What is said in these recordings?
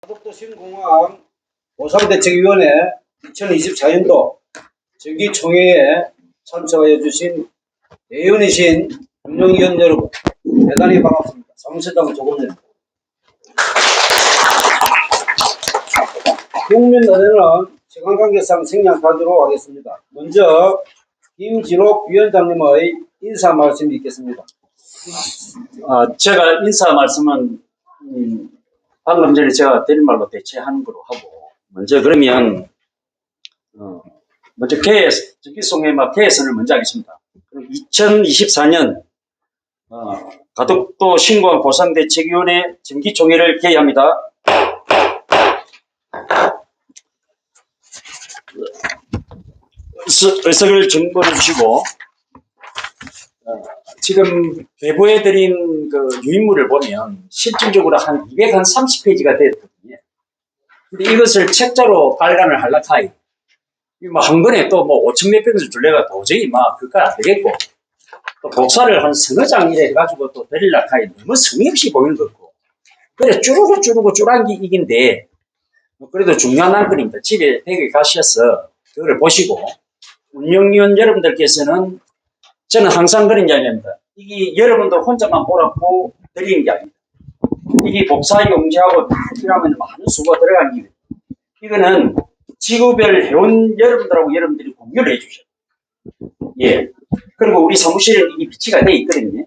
가덕도시공항 보상대책위원회 2024년도 정기총회에 참석하여 주신 대의원이신 운영위원 여러분, 대단히 반갑습니다. 사무실장 조금입니다. 국민 의뢰는 시간관계상 생략하도록 하겠습니다. 먼저 김진옥 위원장님의 인사 말씀이 있겠습니다. 제가 인사 말씀은 방금 전에 제가 드린 말로 대체하는 거로 하고, 먼저 그러면 먼저 정기총회 개회선을 먼저 하겠습니다. 2024년 가덕도 신공항 보상대책위원회 정기총회를 개회합니다. 의석을 정보해 주시고, 지금 배부해드린 그 유인물을 보면 실질적으로 한 230페이지가 됐거든요. 근데 이것을 책자로 발간을 하려고 하이. 한 번에 또 5천 몇 페이지 줄래가 도저히 그건 안 되겠고, 또 복사를 한 서너 장 이래 해가지고 또 드리려고 하이. 너무 성의 없이 보이는 거고. 그래, 쭈르고 쭈란 게 이긴데, 그래도 중요한 안건입니다. 집에 댁에 가셔서 그거를 보시고, 운영위원 여러분들께서는 저는 항상 그런 이야기합니다. 이게 여러분들 혼자만 보라고 드리는 게 아닙니다. 이게 복사 용지하고 다 필요하면 많은 수고가 들어간 게 이거는 지구별 회원 여러분들하고 여러분들이 공유를 해주셔요. 예. 그리고 우리 사무실에 이게 비치가 돼 있거든요.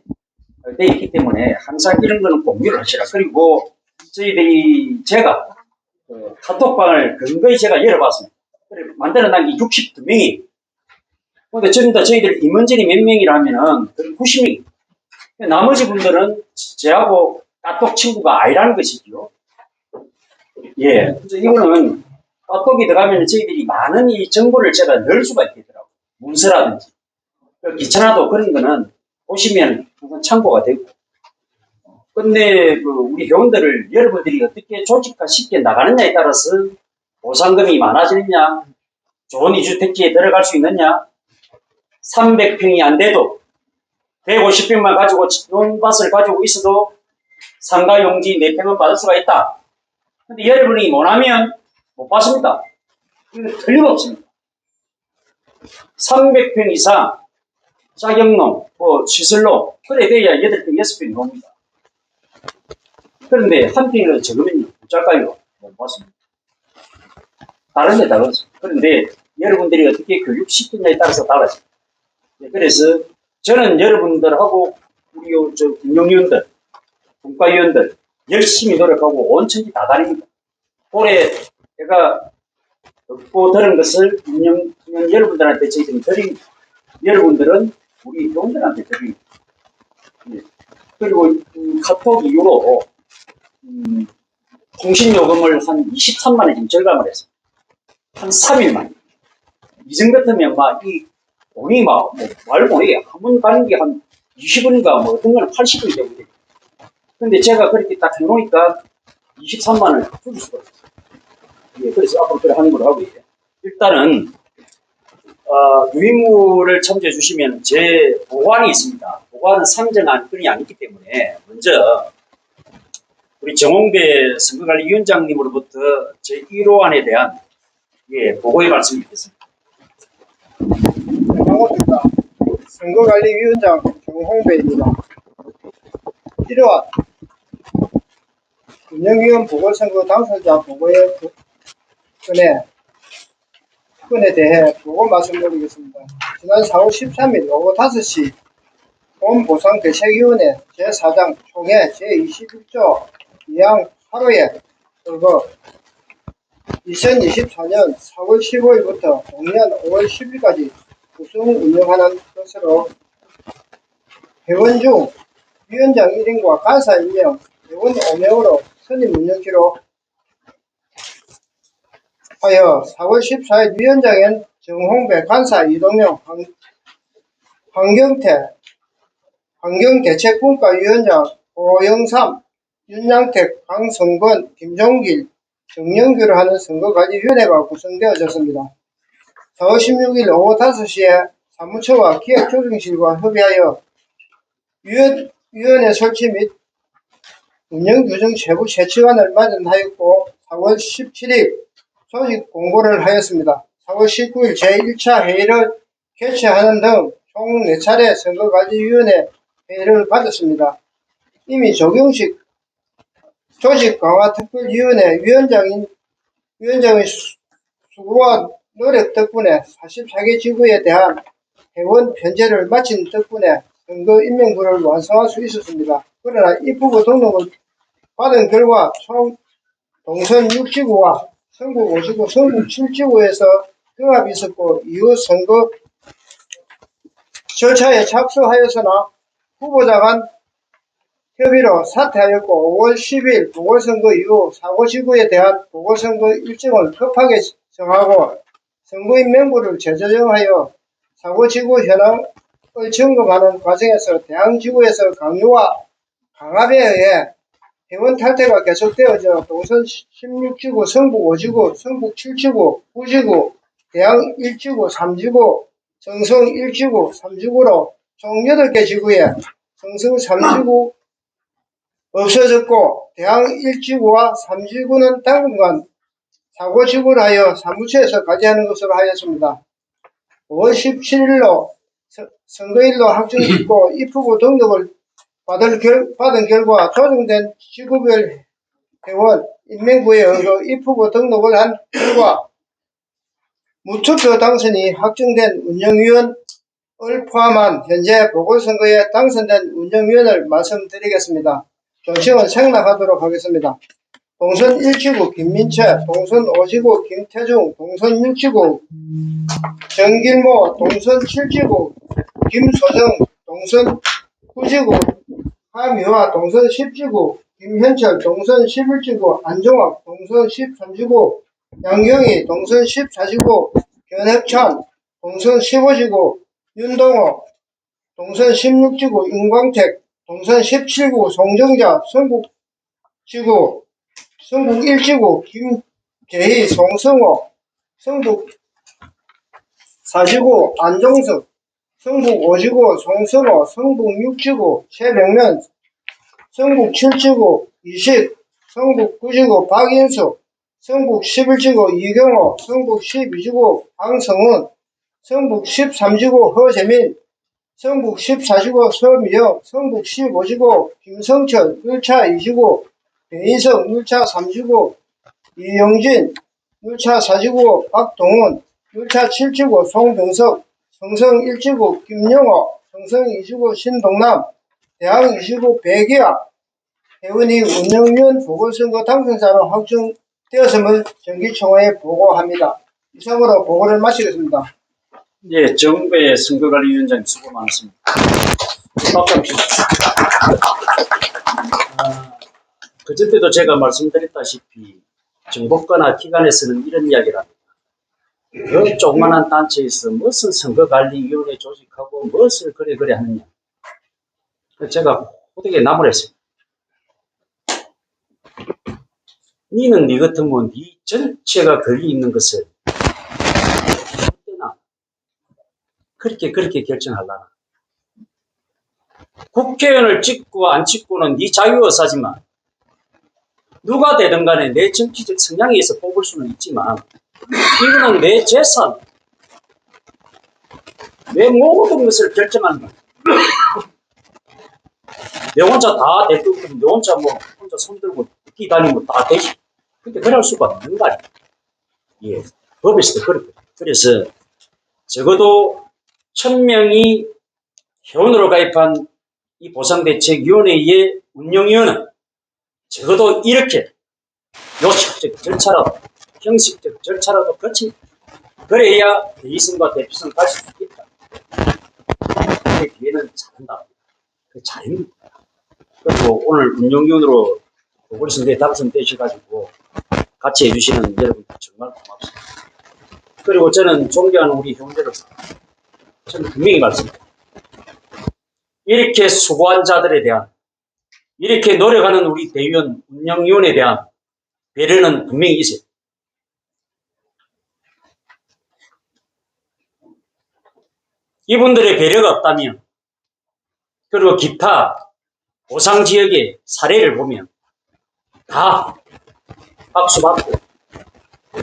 돼 있기 때문에 항상 이런 거는 공유를 하시라. 그리고 제가 카톡방을 근거히 제가 열어봤습니다. 만들어 난 게 62명이. 근데 전부 다 저희들 임원진이 몇 명이라면은 90명. 나머지 분들은 저하고 카톡 친구가 아니라는 것이죠. 예. 그래서 이거는 카톡이 들어가면 저희들이 많은 이 정보를 제가 넣을 수가 있겠더라고요. 문서라든지. 귀찮아도 그런 거는 보시면 항상 참고가 되고. 근데 우리 회원들을 여러분들이 어떻게 조직화시켜 나가느냐에 따라서 보상금이 많아지느냐, 좋은 이주택지에 들어갈 수 있느냐, 300평이 안 돼도 150평만 가지고 논밭을 가지고 있어도 상가 용지 4평은 받을 수가 있다. 근데 여러분이 못하면 못 받습니다. 이거 틀림없습니다. 300평 이상 자격농, 시설농, 그래 돼야 8평, 6평이 옵니다. 그런데 한 평이라도 적으면요, 어쩔까요? 못 받습니다. 다른 데 다르습니다. 그런데 여러분들이 어떻게 교육시키냐에 따라서 달라집니다. 그래서 저는 여러분들하고 우리 운영위원들, 분과위원들 열심히 노력하고 온 천지 다 다닙니다. 올해 제가 듣고 들은 것을 운영 여러분들한테 저희들이 드립니다. 여러분들은 우리 회원들한테 드립니다. 그리고 카톡 이후로 통신요금을 한 23만 원 지금 절감을 했습니다. 한 3일 만에. 이전 같으면 이 돈이 말 못해. 한 번 가는 게 한 20원인가 어떤 거는 80원이 되고 그래요. 근데 제가 그렇게 딱 해놓으니까 23만 원을 줄일 수가 있어요. 예, 그래서 앞으로 그래 하는 걸로 하고 있어요. 일단은 유인물을 첨부해 주시면 제 보관이 있습니다. 보관은 상정한 건이 아니기 때문에 먼저 우리 정홍배 선거관리위원장님으로부터 제 1호안에 대한 보고의 말씀을 드리겠습니다. 반갑습니다. 선거관리위원장 정홍배입니다. 1화 운영위원 보궐선거 당선자 보고의 건에 대해 보고 말씀드리겠습니다. 지난 4월 13일 오후 5시 본보상대책위원회 제4장 총회 제21조 2항 8호에 의거 2024년 4월 15일부터 동년 5월 10일까지 구성 운영하는 것으로 회원 중 위원장 1인과 간사 1명, 회원 5명으로 선임 운영키로 하여 4월 14일 위원장은 정홍배, 간사 이동영, 환경대책분과위원장 고영삼, 윤양택, 강성권, 김종길, 정영규를 하는 선거관리위원회가 구성되어졌습니다. 4월 16일 오후 5시에 사무처와 기획조정실과 협의하여 위원회 설치 및 운영규정 세부 세치관을 마련하였고 4월 17일 조직 공고를 하였습니다. 4월 19일 제1차 회의를 개최하는 등 총 4차례 선거관리위원회 회의를 가졌습니다. 이미 조경식 조직강화특별위원회 위원장의 수고와 노력 덕분에 44개 지구에 대한 회원 편제를 마친 덕분에 선거 임명부를 완성할 수 있었습니다. 그러나 입후보 등록을 받은 결과 총 동선 6지구와 성북 5지구, 성북 7지구에서 경합이 있었고 이후 선거 절차에 착수하였으나 후보자 간 협의로 사퇴하였고 5월 10일 보궐선거 이후 사고지구에 대한 보궐선거 일정을 급하게 정하고 선거인 명부를 재조정하여 사고지구 현황을 점검하는 과정에서 대항지구에서 강요와 강압에 의해 회원 탈퇴가 계속되어져 동선 16지구, 성북 5지구, 성북 7지구, 9지구, 대항 1지구, 3지구, 정성 1지구, 3지구로 총 8개 지구에 정성 3지구 없어졌고 대항 1지구와 3지구는 당분간 사고지구를 하여 사무처에서 가지하는 것으로 하였습니다. 5월 17일로 선거일로 확정짓고 입후보 등록을 받은 결과 조정된 지구별 회원 인명부에 의거 입후보 등록을 한 결과 무투표 당선이 확정된 운영위원을 포함한 현재 보궐선거에 당선된 운영위원을 말씀드리겠습니다. 조칭을 생략하도록 하겠습니다. 동선 1지구 김민채, 동선 5지구 김태중, 동선 6지구 정길모, 동선 7지구 김소정, 동선 9지구 하미화, 동선 10지구 김현철, 동선 11지구 안종학, 동선 13지구 양경희, 동선 14지구 견혁찬, 동선 15지구 윤동호, 동선 16지구 윤광택, 동선 17구 송정자, 성북지구, 성북 1지구 김재희, 송성호, 성북 4지구 안종석, 성북 5지구 송선호, 성북 6지구 최병면, 성북 7지구 이식, 성북 9지구 박인수, 성북 11지구 이경호, 성북 12지구 황성훈, 성북 13지구 허재민, 성북 14지구 서미영, 성북 15지구 김성철, 1차 2지구 배인석, 1차 3지구 이영진, 1차 4지구 박동훈, 1차 7지구 송병석, 성성 1지구 김영호, 성성 2지구 신동남, 대항 2지구 배기아 회원이 운영위원 보궐선거 당선자로 확정되었음을 정기총회에 보고합니다. 이상으로 보고를 마치겠습니다. 예, 정부의 선거관리위원장님 수고 많습니다. 박수 주십시오. 그전에도 제가 말씀드렸다시피 정보과나 기관에서는 이런 이야기를 합니다. 그 조그만한 단체에서 무슨 선거관리위원회 조직하고 무엇을 그래 하느냐. 제가 호되게 나무랬습니다. 니는 니 같으면 니 전체가 권리 있는 것을 어때나 그렇게 결정하려나. 국회의원을 찍고 안 찍고는 네 자유의사지만 누가 되든 간에 내 정치적 성향에 의해서 뽑을 수는 있지만 이거는 내 재산, 내 모든 것을 결정하는 거야. 내 혼자 다 대통령, 내 혼자 혼자 손들고 뛰다니면 다 되지. 근데 그럴 수가 없는 거 아니야. 예, 법에서도 그렇거든. 그래서 적어도 1000명이 회원으로 가입한 이 보상대책위원회의 운영위원은 적어도 이렇게 요식적 절차라도 형식적 절차라도 거치 그래야 대의성과 대표성 갈 수 있다. 그 뒤에는 잘한다. 그 잘입니다. 그리고 오늘 운영위원으로 보궐선거에 당선되셔가지고 같이 해주시는 여러분들 정말 고맙습니다. 그리고 저는 존경하는 우리 형제로서 저는 분명히 말씀드립니다. 이렇게 수고한 자들에 대한 이렇게 노력하는 우리 대의원 운영위원에 대한 배려는 분명히 있어요. 이분들의 배려가 없다면 그리고 기타 보상지역의 사례를 보면 다 박수 받고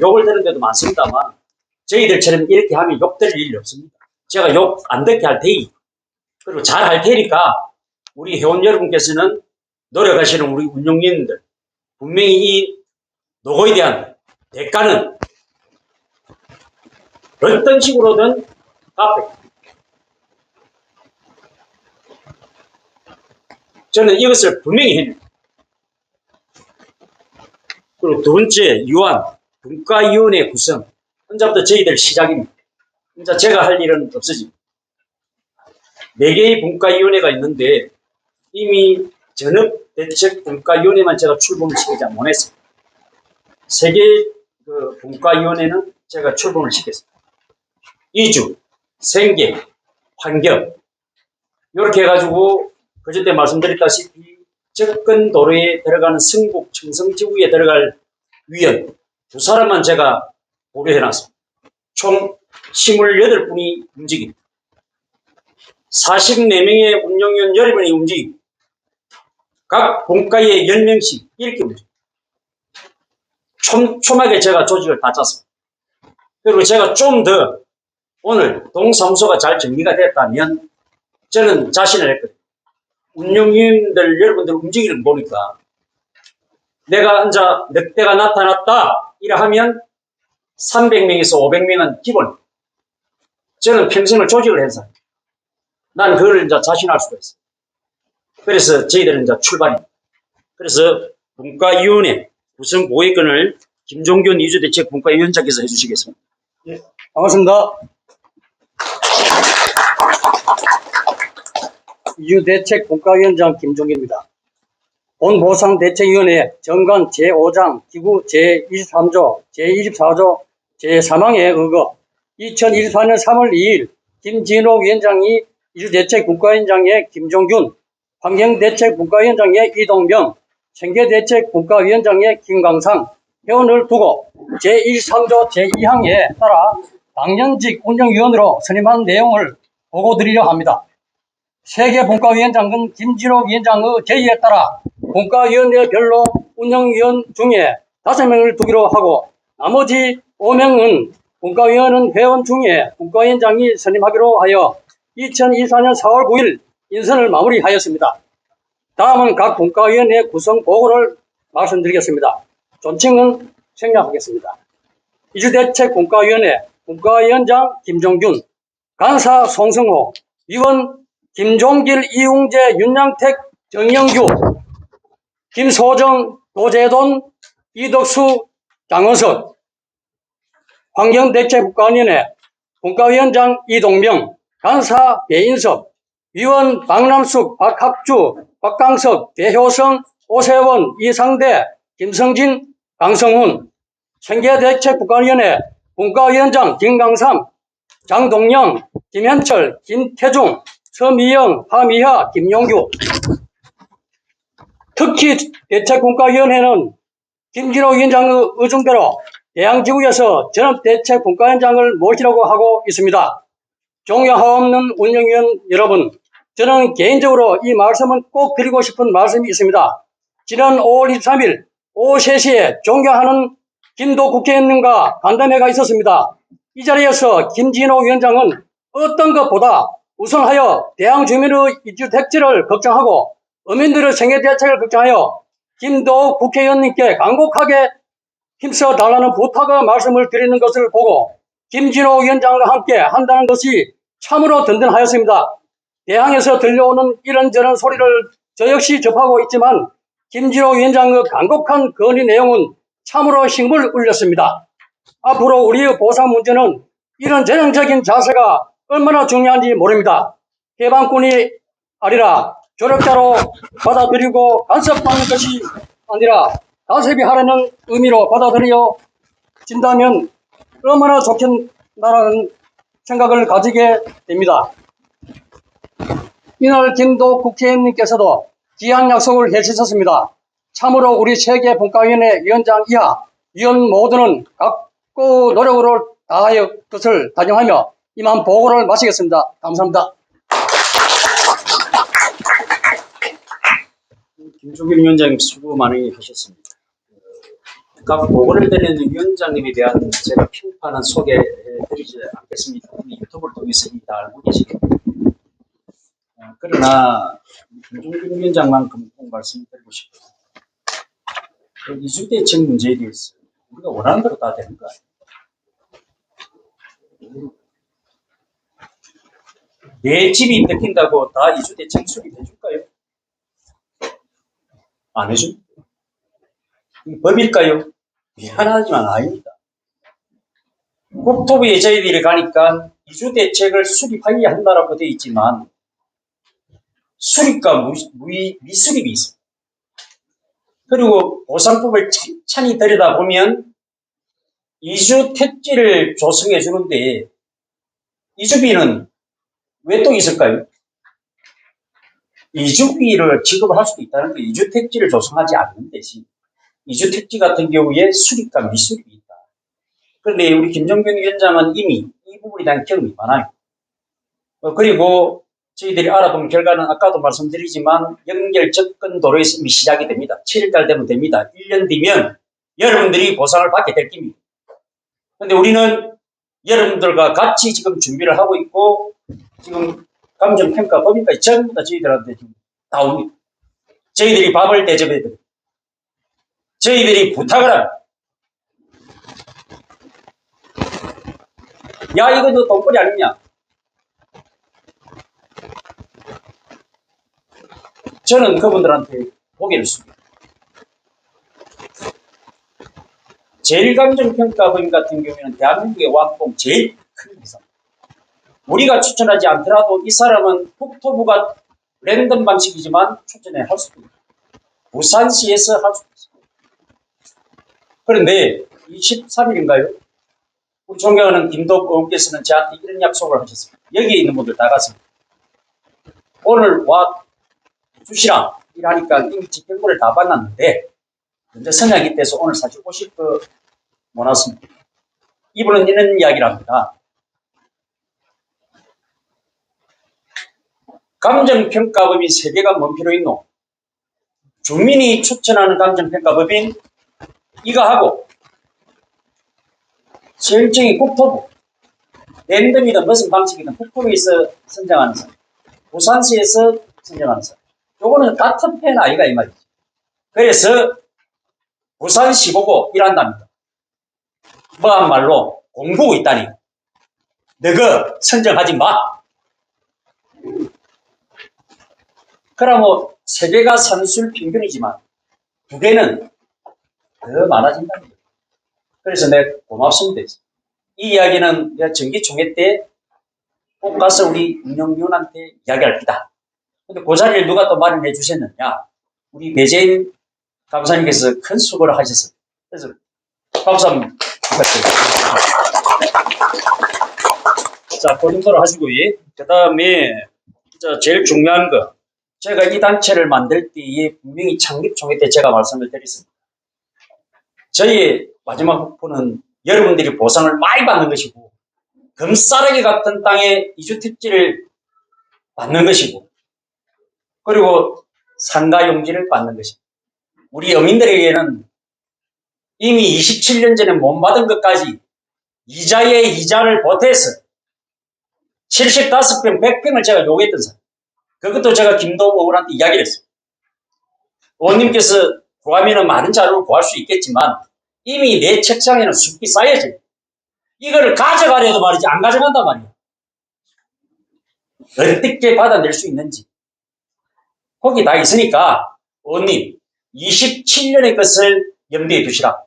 욕을 들은 데도 많습니다만 저희들처럼 이렇게 하면 욕 들을 일이 없습니다. 제가 욕 안 듣게 할 테니 그리고 잘 할 테니까 우리 회원 여러분께서는 노력하시는 우리 운영위원들 분명히 이 노고에 대한 대가는 어떤 식으로든 갚을. 저는 이것을 분명히 해냅니다. 그리고 두 번째 유한 분과위원회 구성. 혼자부터 저희들 시작입니다. 혼자 제가 할 일은 없어집니다. 4개의 분과위원회가 있는데 이미 전업대책분과위원회만 제가 출범을 시키지 못했습니다. 3개의 그 분과위원회는 제가 출범을 시켰습니다. 이주, 생계, 환경 이렇게 해가지고 그저때 말씀드렸다시피 접근 도로에 들어가는 성북 청성지구에 들어갈 위원 2사람만 제가 고려해놨습니다. 총 28분이 움직입니다. 44명의 운영위원 여러분이 움직이고 각 분과에 10명씩 이렇게 움직입니다. 촘촘하게 제가 조직을 다 짰습니다. 그리고 제가 좀 더 오늘 동사무소가 잘 정리가 됐다면 저는 자신을 했거든요. 운영위원들 여러분들 움직이는 거 보니까 내가 이제 늑대가 나타났다 이라 하면 300명에서 500명은 기본. 저는 평생을 조직을 해서 난 그걸 이제 자신할 수가 있어요. 그래서 저희들은 이제 출발입니다. 그래서 분과위원회 구성 보호권을 김종균 이주대책 분과위원장께서 해주시겠습니다. 예, 반갑습니다. 이주대책 분과위원장 김종균입니다. 본보상대책위원회 정관 제5장 기구 제23조 제24조 제3항에 의거 2024년 3월 2일 김진호 위원장이 이주대책 분과위원장에 김종균, 환경대책 분과위원장에 이동명, 생계대책 분과위원장에 김광상 회원을 두고 제23조 제2항에 따라 당연직 운영위원으로 선임한 내용을 보고드리려 합니다. 세계 분과위원장은 김진호 위원장의 제의에 따라 분과위원회별로 운영위원 중에 5명을 두기로 하고 나머지 5명은 분과위원은 회원 중에 분과위원장이 선임하기로 하여 2024년 4월 9일 인선을 마무리하였습니다. 다음은 각 분과위원회 구성 보고를 말씀드리겠습니다. 존칭은 생략하겠습니다. 이주대책 분과위원회 분과위원장 김종균, 간사 송승호, 위원 김종길, 이웅재, 윤양택, 정영규, 김소정, 도재돈, 이덕수, 장원석. 환경대책분과위원회 분과위원장 이동명, 간사 배인섭, 위원 박남숙, 박학주, 박강석, 배효성, 오세원, 이상대, 김성진, 강성훈. 생계대책분과위원회 분과위원장 김강삼, 장동영, 김현철, 김태중, 서미영, 하미하, 김용규. 특히 대책분과위원회는 김진호 위원장의 의중대로 대양지구에서 전업대책분과위원장을 모시라고 하고 있습니다. 존경하옵는 운영위원 여러분, 저는 개인적으로 이 말씀은 꼭 드리고 싶은 말씀이 있습니다. 지난 5월 23일 오후 3시에 존경하는 김도 국회의원님과 간담회가 있었습니다. 이 자리에서 김진호 위원장은 어떤 것보다 우선하여 대양 주민의 이주 택지를 걱정하고 어민들의 생애 대책을 걱정하여 김도 국회의원님께 간곡하게 힘써 달라는 부탁의 말씀을 드리는 것을 보고 김진호 위원장과 함께 한다는 것이 참으로 든든하였습니다. 대항에서 들려오는 이런저런 소리를 저 역시 접하고 있지만 김진호 위원장의 간곡한 건의 내용은 참으로 힘을 울렸습니다. 앞으로 우리의 보상 문제는 이런 전형적인 자세가 얼마나 중요한지 모릅니다. 해방꾼이 아니라 조력자로 받아들이고 간섭받는 것이 아니라 간섭이 하라는 의미로 받아들여진다면 얼마나 좋겠나라는 생각을 가지게 됩니다. 이날 김도 국회의원님께서도 귀한 약속을 해주셨습니다. 참으로 우리 세계분과위원회 위원장 이하 위원 모두는 각고 노력으로 다하여 것을 다짐하며 이만 보고를 마치겠습니다. 감사합니다. 김종균 위원장님 수고 많이 하셨습니다. 각 보고를 드리는 위원장님에 대한 제가 평판은 소개해드리지 않겠습니다. 이미 유튜브를 통해서 이미 다 알고 계시겠죠. 그러나 김종균 위원장만큼 꼭 말씀드리고 싶어요. 이주대책 문제에 대해서 우리가 원하는 대로 다 되는 거 아니에요? 내 집이 뺏긴다고 다 이주대책 수립해 줄까요? 안 해줍니다. 법일까요? 미안하지만 아닙니다. 국토부에 저희들이 가니까 이주대책을 수립하여야 한다라고 되어 있지만 수립과 미수립이 있습니다. 그리고 보상법을 찬찬히 들여다보면 이주 택지를 조성해 주는데 이주비는 왜 또 있을까요? 이주비를 지급을 할 수도 있다는 게 이주 택지를 조성하지 않는 대신 이주 택지 같은 경우에 수립과 미수립이 있다. 그런데 우리 김종균 위원장은 이미 이 부분에 대한 경험이 많아요. 그리고 저희들이 알아본 결과는 아까도 말씀드리지만 연결 접근 도로에서 이미 시작이 됩니다. 7일달 되면 됩니다. 1년 뒤면 여러분들이 보상을 받게 될 겁니다. 그런데 우리는 여러분들과 같이 지금 준비를 하고 있고 지금 감정평가법인까지 전부 다 저희들한테 지금 나옵니다. 저희들이 밥을 대접해야 됩니다. 저희들이 부탁을 합니다. 야, 이거 너 돈벌이 아니냐? 저는 그분들한테 고개를 숙여요. 제일감정평가법인 같은 경우에는 대한민국의 왕봉 제일 큰 회사입니다. 우리가 추천하지 않더라도 이 사람은 국토부가 랜덤 방식이지만 추천을 할 수도 있습니다. 부산시에서 할 수도 있습니다. 그런데 23일인가요? 우리 존경하는 김도읍 의원께서는 저한테 이런 약속을 하셨습니다. 여기에 있는 분들 다 갔습니다. 오늘 와 주시라 이러니까 이미 집행부를 다 받았는데 먼저 선약이 돼서 오늘 사실 오실 거 못 왔습니다. 이분은 이런 이야기를 합니다. 감정평가법인 3개가 뭔 필요 있노? 주민이 추천하는 감정평가법인 이거 하고 실정이 국토부 랜덤이든 무슨 방식이든 국토부에서 선정하는 사람 부산시에서 선정하는 사람 요거는 같은 편 아이가 이 말이지. 그래서 부산시 보고 일한답니다. 뭐한 말로 공부고 있다니 너가 선정하지 마. 그러면 3개가 선술 평균이지만 2개는 더 많아진다는 거예요. 그래서 내가 고맙습니다. 이 이야기는 내가 정기총회 때 꼭 가서 우리 운영위원한테 이야기할 기다. 근데 그 자리를 누가 또 마련해 주셨느냐? 우리 배재인 감사님께서 큰 수고를 하셨어요. 그래서 박수 한번 부탁드립니다. 자, 그 정도로 하시고요. 그 다음에 제일 중요한 거. 제가 이 단체를 만들 때에 분명히 창립총회 때 제가 말씀을 드렸습니다. 저희의 마지막 목표는 여러분들이 보상을 많이 받는 것이고 금싸라기 같은 땅에 이주택지를 받는 것이고 그리고 상가용지를 받는 것입니다. 우리 어민들에게는 이미 27년 전에 못 받은 것까지 이자에 이자를 보태서 75평, 100평을 제가 요구했던 사람. 그것도 제가 김도읍 의원한테 이야기를 했어요. 의원님께서 구하면 많은 자료를 구할 수 있겠지만 이미 내 책상에는 숲이 쌓여져. 이거를 가져가려도 말이지 안 가져간단 말이야. 어떻게 받아낼 수 있는지. 거기 다 있으니까 의원님 27년의 것을 염두에 두시라.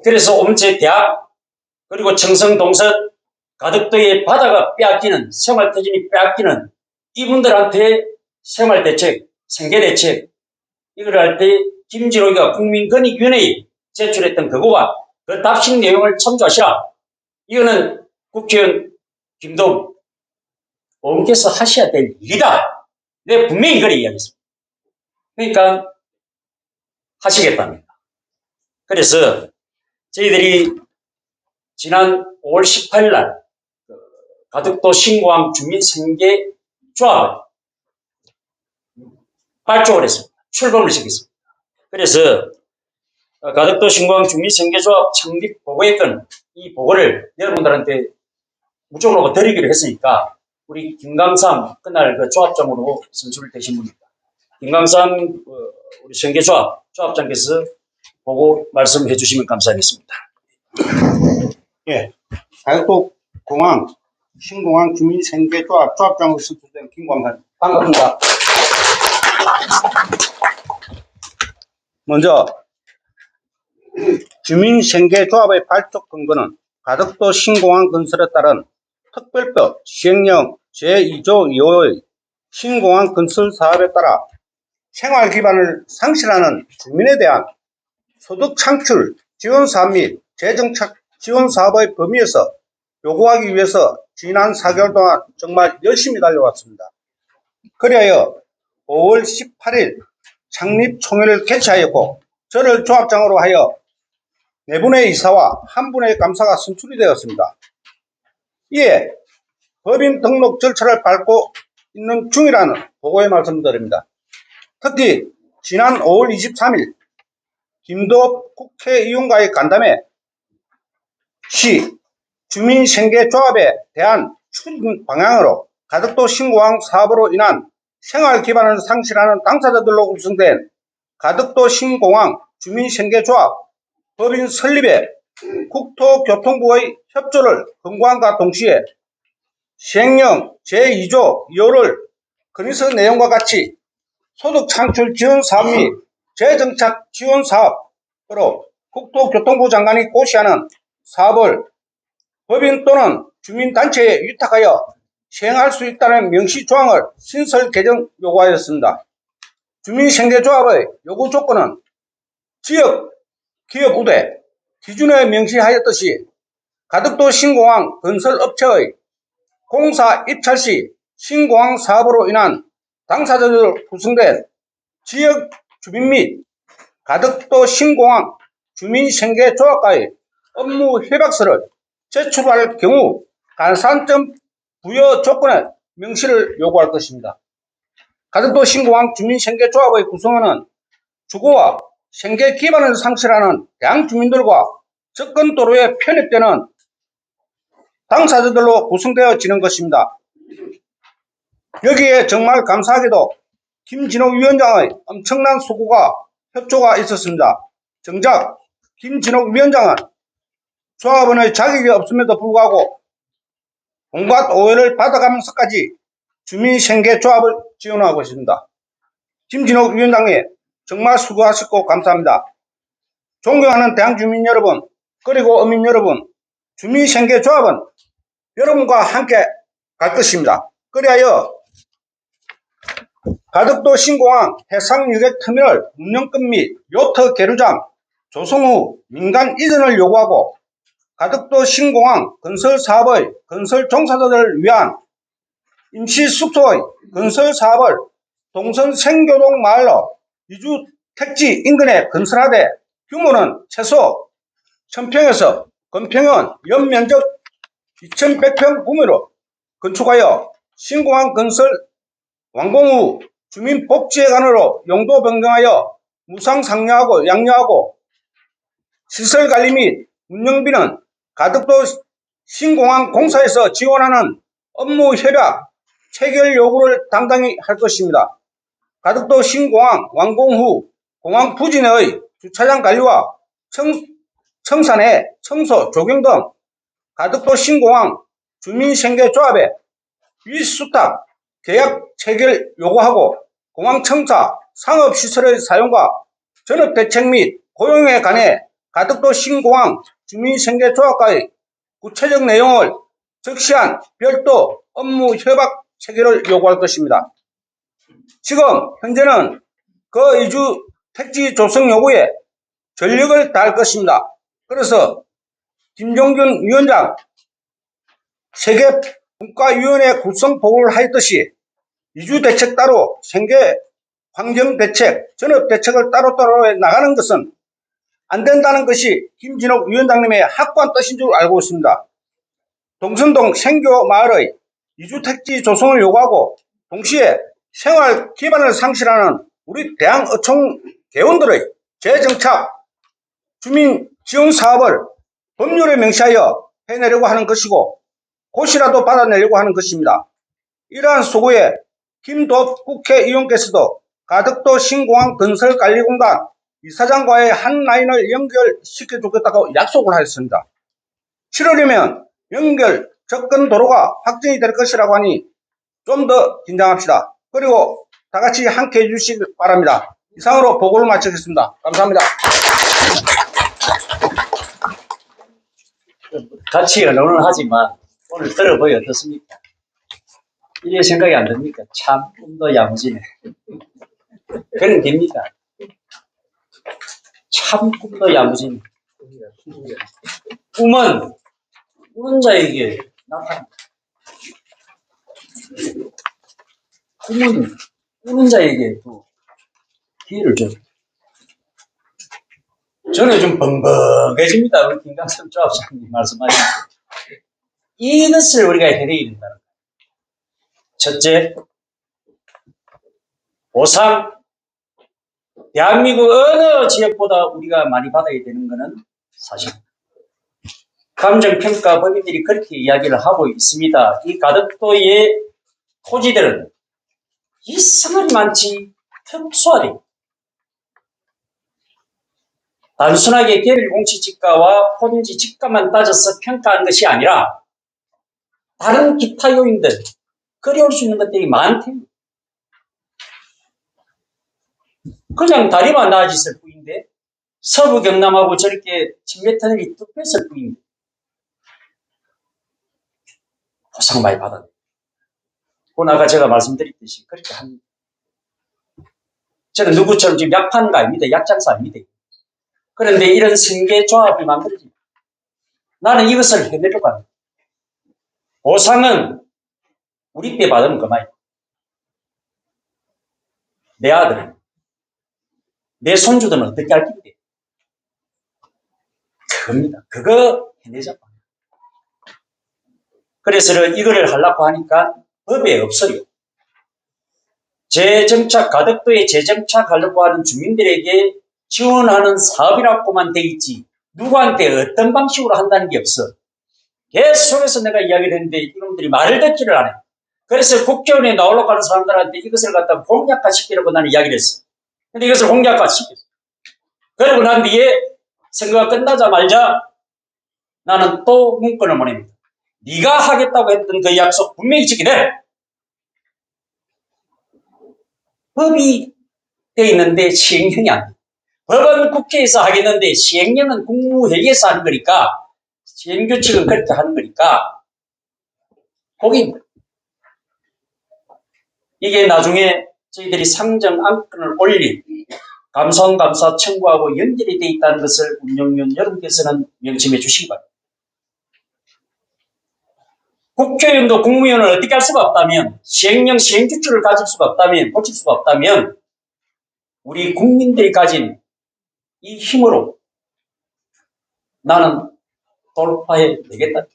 그래서 옴체 대학 그리고 청성 동선 가덕도의 바다가 빼앗기는 생활터전이 빼앗기는 이분들한테 생활대책, 생계대책 이걸 할 때 김진호가 국민권익위원회에 제출했던 그거와 그 답식 내용을 참조하시라. 이거는 국회의원 김도읍 의원께서 하셔야 될 일이다. 내가 분명히 그래 이야기했습니다. 그러니까 하시겠답니다. 그래서 저희들이 지난 5월 18일 날 가덕도 신고항 주민생계조합을 발족을 했습니다. 출범을 시켰습니다. 그래서 가덕도 신공항 주민생계조합 창립 보고했던 이 보고를 여러분들한테 무조건 드리기로 했으니까 우리 김강삼 그날 그 조합장으로 선출을 되신 분입니다. 김강삼 우리 생계조합 조합장께서 보고 말씀해 주시면 감사하겠습니다. 예, 가덕도 공항 신공항 주민생계조합 조합장으로 선출된 김광산 반갑습니다. 먼저 주민생계조합의 발족 근거는 가덕도 신공항 건설에 따른 특별법 시행령 제2조 2호의 신공항 건설 사업에 따라 생활 기반을 상실하는 주민에 대한 소득 창출 지원 사업 및 재정착 지원 사업의 범위에서 요구하기 위해서 지난 4개월 동안 정말 열심히 달려왔습니다. 그리하여 5월 18일 창립총회를 개최하였고 저를 조합장으로 하여 4분의 이사와 1분의 감사가 선출이 되었습니다. 이에 법인 등록 절차를 밟고 있는 중이라는 보고에 말씀드립니다. 특히 지난 5월 23일 김도읍 국회의원과의 간담회 시 주민생계조합에 대한 추진 방향으로 가덕도 신공항 사업으로 인한 생활 기반을 상실하는 당사자들로 구성된 가덕도 신공항 주민생계조합 법인 설립에 국토교통부의 협조를 권고함과 동시에 시행령 제2조 2호를 건의서 내용과 같이 소득 창출 지원 사업 및 재정착 지원 사업으로 국토교통부 장관이 고시하는 사업을 법인 또는 주민단체에 위탁하여 시행할 수 있다는 명시 조항을 신설 개정 요구하였습니다. 주민생계조합의 요구 조건은 지역 기업 우대 기준에 명시하였듯이 가덕도 신공항 건설업체의 공사 입찰 시 신공항 사업으로 인한 당사자들로 구성된 지역 주민 및 가덕도 신공항 주민생계조합과의 업무 협약서를 제출할 경우 간산점 부여 조건의 명시를 요구할 것입니다. 가덕도 신공항 주민생계조합의 구성원은 주거와 생계 기반을 상실하는 대항 주민들과 접근도로에 편입되는 당사자들로 구성되어지는 것입니다. 여기에 정말 감사하게도 김진옥 위원장의 엄청난 수고가 협조가 있었습니다. 정작 김진옥 위원장은 조합원의 자격이 없음에도 불구하고 온갖 오해를 받아가면서까지 주민생계조합을 지원하고 있습니다. 김진옥 위원장님 정말 수고하셨고 감사합니다. 존경하는 대한주민 여러분 그리고 어민 여러분, 주민생계조합은 여러분과 함께 갈 것입니다. 그리하여 가덕도 신공항 해상유객터미널 운영권 및 요트 계류장 조성 후 민간 이전을 요구하고 가덕도 신공항 건설 사업의 건설 종사자들을 위한 임시숙소의 건설 사업을 동선 생교동 마을로 이주 택지 인근에 건설하되 규모는 최소 1000평에서 건평은 연면적 2100평 구매로 건축하여 신공항 건설 완공 후 주민복지회관으로 용도 변경하여 무상상료하고 양료하고 시설관리 및 운영비는 가덕도 신공항 공사에서 지원하는 업무 협약 체결 요구를 당당히 할 것입니다. 가덕도 신공항 완공 후 공항 부지 내의 주차장 관리와 청산해 청소, 조경 등 가덕도 신공항 주민생계조합에 위수탁 계약 체결 요구하고 공항 청사, 상업시설의 사용과 전업대책 및 고용에 관해 가덕도 신공항 주민생계조합과의 구체적 내용을 적시한 별도 업무 협약 체결을 요구할 것입니다. 지금 현재는 그 이주 택지 조성 요구에 전력을 다할 것입니다. 그래서 김종균 위원장 세계분과위원회 구성 보고를 하였듯이 이주대책 따로 생계환경대책, 전업대책을 따로따로 나가는 것은 안 된다는 것이 김진옥 위원장님의 확고한 뜻인 줄 알고 있습니다. 동선동 생교마을의 이주택지 조성을 요구하고 동시에 생활 기반을 상실하는 우리 대한어촌 개원들의 재정착, 주민 지원 사업을 법률에 명시하여 해내려고 하는 것이고 곧이라도 받아내려고 하는 것입니다. 이러한 소구에 김도읍 국회의원께서도 가덕도 신공항 건설관리공단 이사장과의 한 라인을 연결시켜주겠다고 약속을 하였습니다. 7월이면 연결 접근 도로가 확정이 될 것이라고 하니 좀 더 긴장합시다. 그리고 다 같이 함께 해주시기 바랍니다. 이상으로 보고를 마치겠습니다. 감사합니다. 같이 언론을 하지만 오늘 들어보니 어떻습니까? 이게 생각이 안 듭니까? 참 꿈도 야무지네. 그런 됩니다. 참 꿈도 야무지네. 꿈은 꾸는 자에게 나타납니다. 꿈은 꾸는 자에게 또 기회를 줘요. 저는 좀 벙벙해집니다. 우리 김강삼 조합장님 말씀하신 이것을 우리가 해내야 된다는 거예요. 첫째, 보상. 대한민국 어느 지역보다 우리가 많이 받아야 되는 것은 사실입니다. 감정평가 법인들이 그렇게 이야기를 하고 있습니다. 이 가덕도의 토지들은 이상하게 많지 특수하대. 단순하게 개별 공시 지가와 토지 지가만 따져서 평가하는 것이 아니라 다른 기타 요인들, 그려올 수 있는 것들이 많대. 그냥 다리만 나아졌을 뿐인데 서부 경남하고 저렇게 침례터널이 뚝 뺐을 뿐인데 보상 많이 받았네. 그 아까 제가 말씀드렸듯이 그렇게 합니다. 저는 누구처럼 지금 약판가 아닙니다. 약장사 아닙니다. 그런데 이런 승계 조합이 만들어집니다. 나는 이것을 해내려고 합니다. 보상은 우리 때 받으면 그만이에요. 내 아들은, 내 손주들은 어떻게 할 텐데? 그겁니다. 그거 해내자고 합니다. 그래서 이거를 하려고 하니까 법에 없어요. 재정착, 가덕도에 재정착하려고 하는 주민들에게 지원하는 사업이라고만 돼 있지 누구한테 어떤 방식으로 한다는 게 없어. 계속해서 내가 이야기를 했는데 이놈들이 말을 듣지를 않아요. 그래서 국회의원에 나오려고 하는 사람들한테 이것을 갖다 공약화시키려고 나는 이야기를 했어. 근데 이것을 공약화시켰어. 그러고 난 뒤에 선거가 끝나자마자 나는 또 문건을 보냅니다. 네가 하겠다고 했던 그 약속 분명히 지키래. 법이 돼 있는데 시행령이 안 돼. 법은 국회에서 하겠는데 시행령은 국무회의에서 하는 거니까 시행규칙은 그렇게 하는 거니까 거기 이게 나중에 저희들이 상정 안건을 올릴 감사원감사 청구하고 연결이 돼 있다는 것을 운영위원 여러분께서는 명심해 주시기 바랍니다. 국회의원도 국무위원을 어떻게 할 수가 없다면 시행령 시행규칙을 가질 수가 없다면 고칠 수가 없다면 우리 국민들이 가진 이 힘으로 나는 돌파해 내겠다.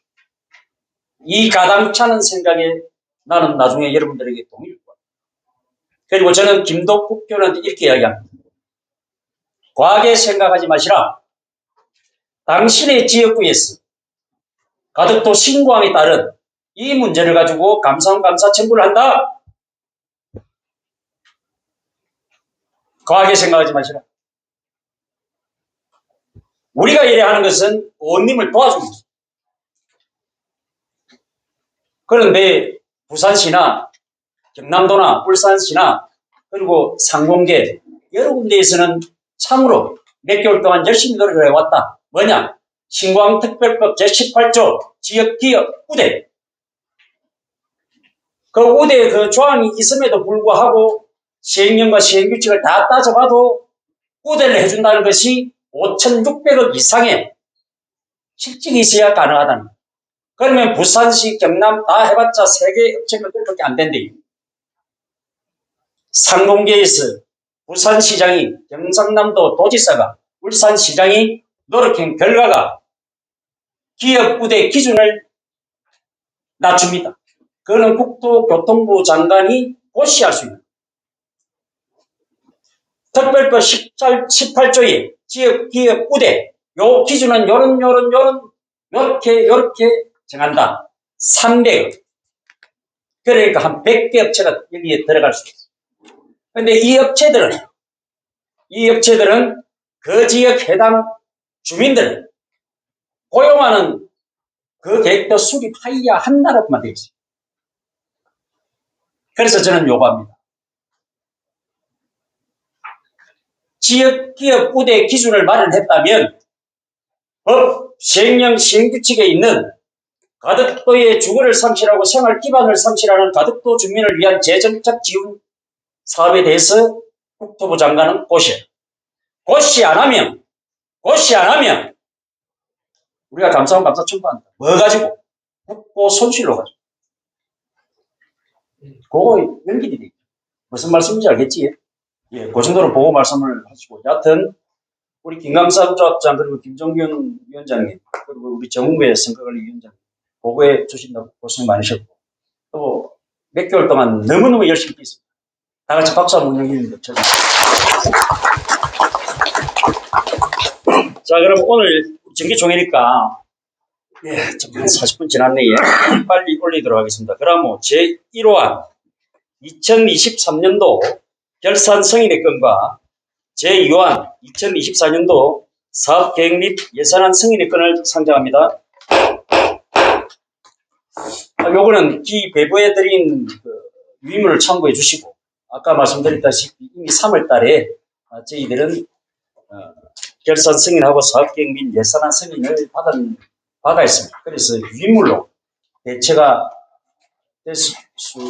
이 가당찮은 생각에 나는 나중에 여러분들에게 동의를 구합니다. 그리고 저는 김도읍 국회의원한테 이렇게 이야기합니다. 과하게 생각하지 마시라. 당신의 지역구에서 가덕도 신공항에 따른 이 문제를 가지고 감사원감사 청구를 한다. 과하게 생각하지 마시라. 우리가 이래야 하는 것은 의원님을 도와줍니다. 그런데 부산시나 경남도나 울산시나 그리고 상공계 여러 군데에서는 참으로 몇 개월 동안 열심히 노력을 해왔다. 뭐냐? 신공항특별법 제18조 지역기업 우대. 그 우대 그 조항이 있음에도 불구하고 시행령과 시행규칙을 다 따져봐도 우대를 해준다는 것이 5,600억 이상의 실직이 있어야 가능하다는 거예요. 그러면 부산시, 경남 다 해봤자 3개 업체가 그렇게 안 된대요. 상공계에서 부산시장이, 경상남도 도지사가, 울산시장이 노력한 결과가 기업 우대 기준을 낮춥니다. 그거는 국토교통부 장관이 고시할 수 있는. 특별법 18조의 지역기업 우대 요 기준은 요렇게 정한다. 300억. 그러니까 한 100개 업체가 여기에 들어갈 수 있어요. 근데 이 업체들은 그 지역 해당 주민들 고용하는 그 계획도 수립하여야 한다고만 되어 있어요. 그래서 저는 요구합니다. 지역기업 우대 기준을 마련했다면 법 시행령 시행규칙에 있는 가덕도의 주거를 상실하고 생활 기반을 상실하는 가덕도 주민을 위한 재정착 지원 사업에 대해서 국토부 장관은 고시 안 하면 우리가 감사원 감사 청구한다. 뭐 가지고? 국고 손실로 가지고. 그거 연기들이 있죠. 무슨 말씀인지 알겠지? 예, 그 정도로 보고 말씀을 하시고. 여하튼 우리 김강삼 조합장 그리고 김종균 위원장님 그리고 우리 정웅배 선거관리위원장 보고해 주신다고 고생 많으셨고 또 몇 개월 동안 너무너무 열심히 했습니다. 다 같이 박수 한번 올리는데 자, 그럼 오늘 정기총회니까 예, 좀 한 40분 지났네. 예. 빨리 올리도록 하겠습니다. 그럼 제1호안 2023년도 결산 승인의 건과 제2호안 2024년도 사업계획 및 예산안 승인의 건을 상정합니다. 요거는 기배부에 드린 유인물을 참고해 주시고 아까 말씀드렸다시피 이미 3월 달에 저희들은 결산 승인하고 사업계획 및 예산안 승인을 받아 있습니다. 그래서 유인물로 대체가 될 수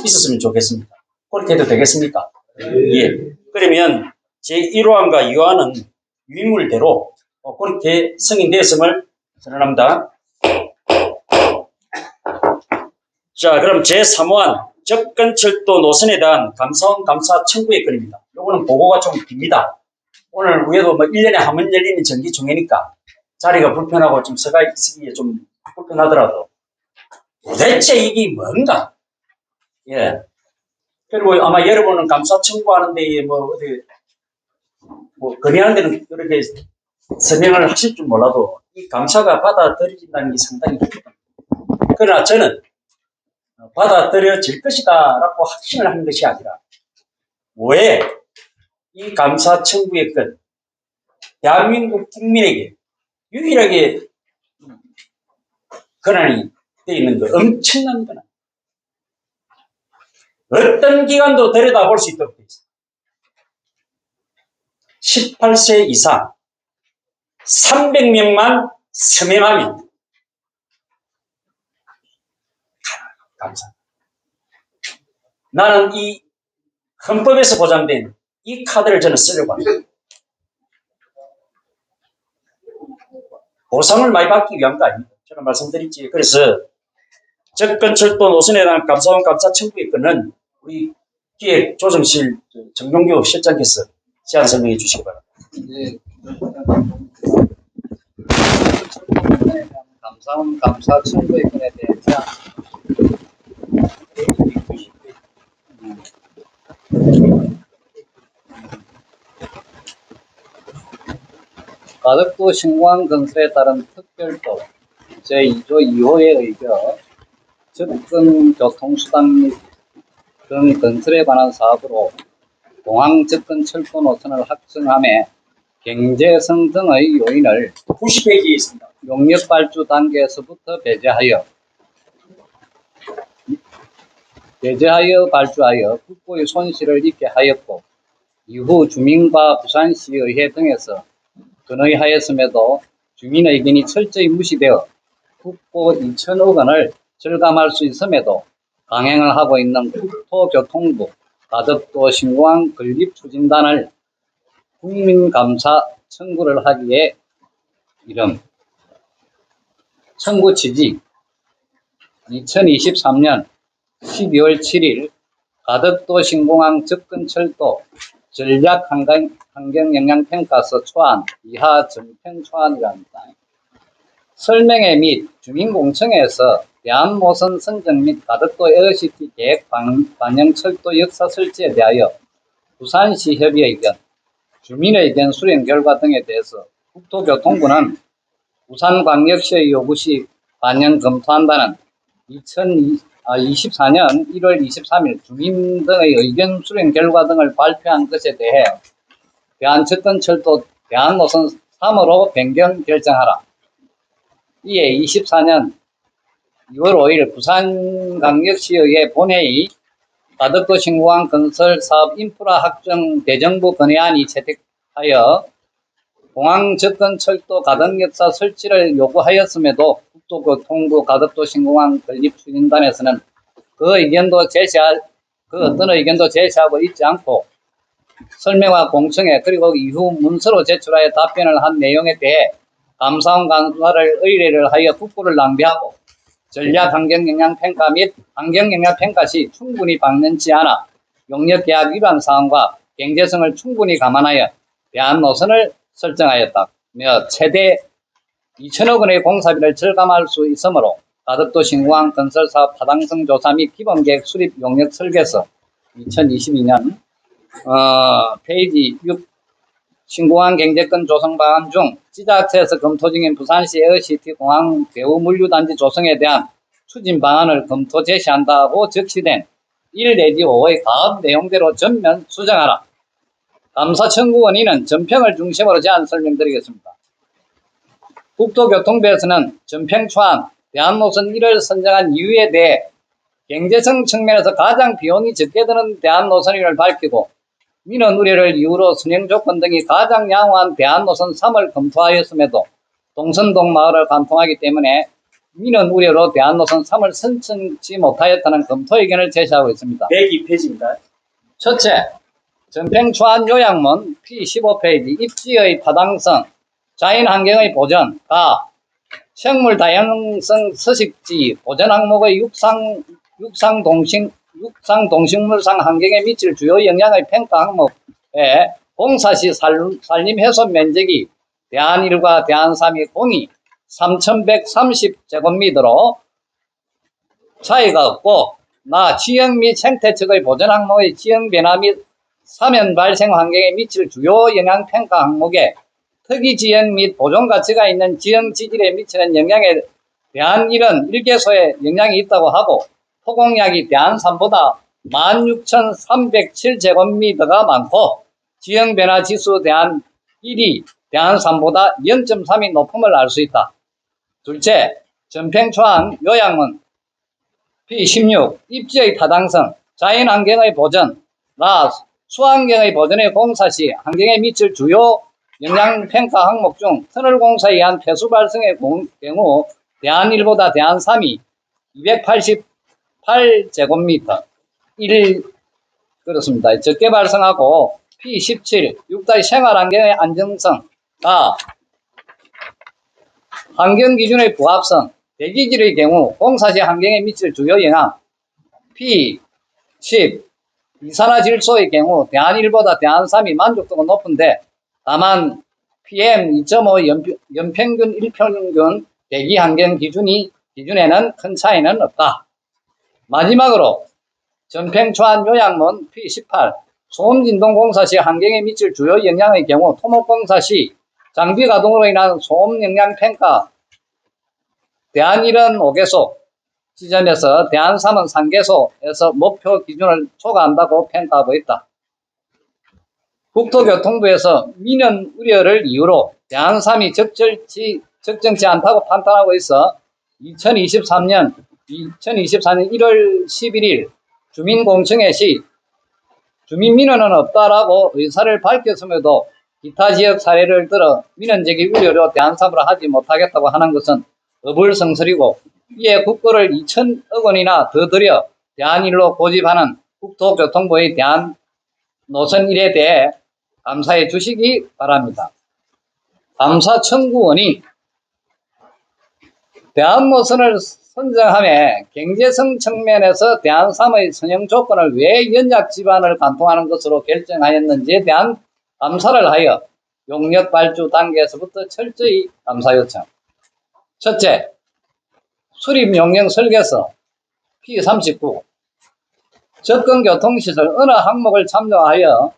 있었으면 좋겠습니다. 그렇게 해도 되겠습니까? 예. 그러면 제1호안과 2호안은 유인물대로 그렇게 승인되었음을 선언합니다. 자, 그럼 제3호안 접근철도 노선에 대한 감사원 감사 청구의 건입니다. 요거는 보고가 좀 깁니다. 오늘 위에도 1년에 한 번 열리는 정기총회니까 자리가 불편하고 좀 서기에 좀 불편하더라도 도대체 이게 뭔가? 예. 그리고 아마 여러분은 감사 청구하는데 어디 건의하는 데는 그렇게 설명을 하실 줄 몰라도 이 감사가 받아들여진다는 게 상당히 힘듭니다. 그러나 저는 받아들여질 것이다 라고 확신을 하는 것이 아니라 왜 이 감사 청구의 건 대한민국 국민에게 유일하게 권한이 되어 있는 거 엄청난 권한. 어떤 기관도 들여다볼 수 있도록 되어 있습니다. 18세 이상 300명만 서명하면 감사합니다. 나는 이 헌법에서 보장된 이 카드를 저는 쓰려고 합니다. 보상을 많이 받기 위한 거 아닙니다. 제가 말씀드렸지. 그래서 접근철도 노선에 대한 감사원 감사 청구의 건은 우리 기획조정실 정동규 실장께서 제안 설명해 주시기 바랍니다. 네. 감사원 감사 청구의 건에 대한 제안. 가덕도 신공항 건설에 따른 특별법 제2조 2호에 의거 접근 교통수단 등 건설에 관한 사업으로 공항 접근 철도 노선을 확정함에 경제성 등의 요인을 90페이지에 있습니다. 용역 발주 단계에서부터 배제하여 발주하여 국고의 손실을 입게 하였고 이후 주민과 부산시의회 등에서 건의하였음에도 주민의 의견이 철저히 무시되어 국고 2천억 원을 절감할 수 있음에도 강행을 하고 있는 국토교통부 가덕도 신공항 건립추진단을 국민감사 청구를 하기에 이름 청구 취지 2023년 12월 7일 가덕도 신공항 접근철도 전략환경영향평가서 초안 이하 정평 초안이랍니다. 설명회 및 주민공청회에서 대한모선 선정 및 가덕도 에어시티 계획 반영 철도 역사 설치에 대하여 부산시 협의 의견, 주민의 의견 수렴 결과 등에 대해서 국토교통부는 부산광역시의 요구 시 반영 검토한다는 2024년 1월 23일 주민 등의 의견 수렴 결과 등을 발표한 것에 대해 대한접근철도 대한노선 3호로 변경 결정하라. 이에 24년 2월 5일 부산광역시의회 본회의 가덕도 신공항 건설 사업 인프라 확정 대정부 건의안이 채택하여 공항 접근 철도 가덕역사 설치를 요구하였음에도 국토교통부 가덕도 신공항 건립 추진단에서는 그 어떤 의견도 제시하고 있지 않고 설명과 공청회 그리고 이후 문서로 제출하여 답변을 한 내용에 대해 감사원 간사를 의뢰를 하여 국고를 낭비하고 전략 환경영향평가 및 환경영향평가 시 충분히 방면치 않아 용역계약 위반 사항과 경제성을 충분히 감안하여 대한노선을 설정하였다며 최대 2천억 원의 공사비를 절감할 수 있으므로 가덕도 신공항 건설사업 타당성 조사 및 기본계획 수립 용역 설계서 2022년 페이지 6 신공항 경제권 조성 방안 중 지자체에서 검토 중인 부산시 에어시티 공항 배후 물류단지 조성에 대한 추진 방안을 검토 제시한다고 적시된 1 내지 5의 다음 내용대로 전면 수정하라. 감사 청구 원인은 전평을 중심으로 제안 설명드리겠습니다. 국토교통부에서는 전평 초안 대한노선 1을 선정한 이유에 대해 경제성 측면에서 가장 비용이 적게 드는 대한노선임을 밝히고 민원 우려를 이유로 선행 조건 등이 가장 양호한 대한노선 3을 검토하였음에도 동선동 마을을 관통하기 때문에 민원 우려로 대한노선 3을 선정치 못하였다는 검토 의견을 제시하고 있습니다. 102페이지입니다. 첫째, 전평 초안 요약문 P15페이지 입지의 타당성, 자연환경의 보전, 생물 다양성 서식지 보전 항목의 육상동식물상 환경에 미칠 주요 영향의 평가 항목에 공사시 산림 훼손 면적이 대한1과 대한3이 공이 3,130제곱미터로 차이가 없고 지형 및 생태측의 보전 항목의 지형 변화 및 사면 발생 환경에 미칠 주요 영향 평가 항목에 특이 지형 및 보존 가치가 있는 지형 지질에 미치는 영향에 대한1은 일개소에 영향이 있다고 하고 토공약이 대한3보다 16,307제곱미터가 많고 지형 변화 지수 대한1이 대한3보다 0.3이 높음을 알 수 있다. 둘째, 전평 초안 요약문 P16 입지의 타당성, 자연환경의 보전, 수환경의 보전의 공사 시 환경에 미칠 주요 영향평가 항목 중 터널 공사에 의한 폐수 발생의 경우 대한1보다 대한3이 288제곱미터 1 그렇습니다. 적게 발생하고 P17 6달 생활환경의 안정성, 환경기준의 부합성, 대기질의 경우 공사시 환경에 미칠 주요 영향 P10 이산화질소의 경우 대한1보다 대한3이 만족도가 높은데 다만 PM2.5 연평균 1평균 대기환경 기준에는 큰 차이는 없다. 마지막으로 전평 초안 요약문 P18 소음진동 공사 시 환경에 미칠 주요 영향의 경우 토목공사 시 장비 가동으로 인한 소음 영향 평가 대한1은 5개소 지점에서 대한3은 3개소에서 목표 기준을 초과한다고 평가하고 있다. 국토교통부에서 민원 우려를 이유로 대한3이 적정치 않다고 판단하고 있어 2024년 1월 11일 주민공청회 시 주민 민원은 없다라고 의사를 밝혔음에도 기타 지역 사례를 들어 민원제기 우려로 대한3으로 하지 못하겠다고 하는 것은 어불성설이고 이에 국고를 2천억 원이나 더 들여 대한1로 고집하는 국토교통부의 대한노선 1에 대해 감사해 주시기 바랍니다. 감사 청구원이 대한노선을 선정함에 경제성 측면에서 대한3의 선형 조건을 왜 연약 지반을 관통하는 것으로 결정하였는지에 대한 감사를 하여 용역 발주 단계에서부터 철저히 감사 요청. 첫째, 수립 용역 설계서 P39 접근교통시설 어느 항목을 참조하여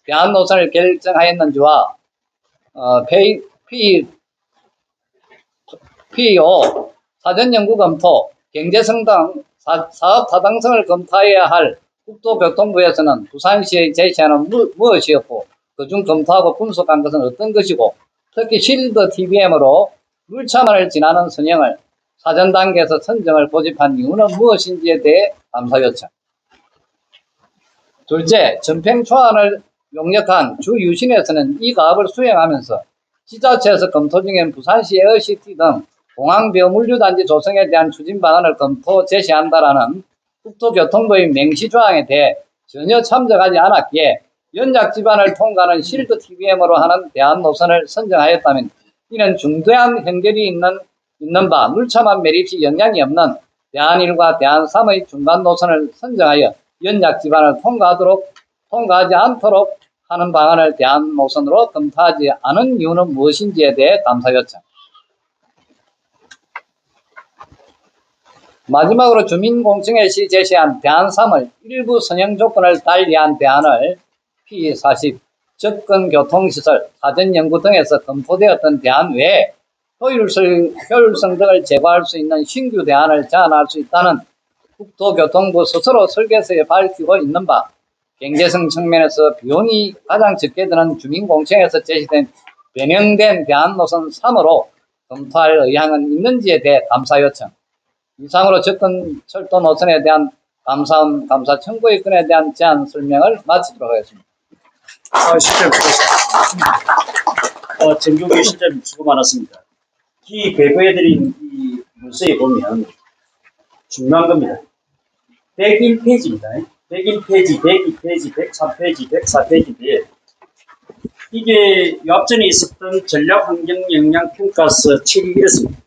대안 노선을 결정하였는지와 PO 사전 연구 검토, 경제성 등 사업 타당성을 검토해야 할 국토교통부에서는 부산시의 제시안은 무엇이었고 그중 검토하고 분석한 것은 어떤 것이고 특히 실드 TBM으로 물차만을 지나는 선형을 사전 단계에서 선정을 고집한 이유는 무엇인지에 대해 감사 요청. 둘째, 전평 초안을 용역한 주 유신에서는 이 가업을 수행하면서 지자체에서 검토 중인 부산시 에어시티 등 공항 비어물류단지 조성에 대한 추진 방안을 검토 제시한다라는 국토교통부의 맹시조항에 대해 전혀 참석하지 않았기에 연약 지반을 통과하는 실드 TBM으로 하는 대안 노선을 선정하였다면 이는 중대한 현결이 있는 바 물차만 매립 시 영향이 없는 대안 1과 대안 3의 중간 노선을 선정하여 연약 지반을 통과하지 않도록 하는 방안을 대안 노선으로 검토하지 않은 이유는 무엇인지에 대해 감사 요청. 마지막으로 주민공청회 시 제시한 대안 3을 일부 선형 조건을 달리한 대안을 P40 접근교통시설, 사전연구 등에서 검토되었던 대안 외에 효율성 등을 제고할 수 있는 신규 대안을 제안할 수 있다는 국토교통부 스스로 설계서에 밝히고 있는 바 경제성 측면에서 비용이 가장 적게 드는 주민공청회에서 제시된 변형된 대안 노선 3으로 검토할 의향은 있는지에 대해 감사 요청. 이상으로 접근 철도 노선에 대한 감사 청구의 건에 대한 제안 설명을 마치도록 하겠습니다. 실장님 수고하셨습니다. 정규기 실장님 수고 많았습니다. 이 배부해드린 이 문서에 보면 중요한 겁니다. 101페이지입니다. 101페이지, 102페이지, 103페이지, 104페이지인데 이게 앞전에 있었던 전략환경영향평가서 7이 이렇습니다.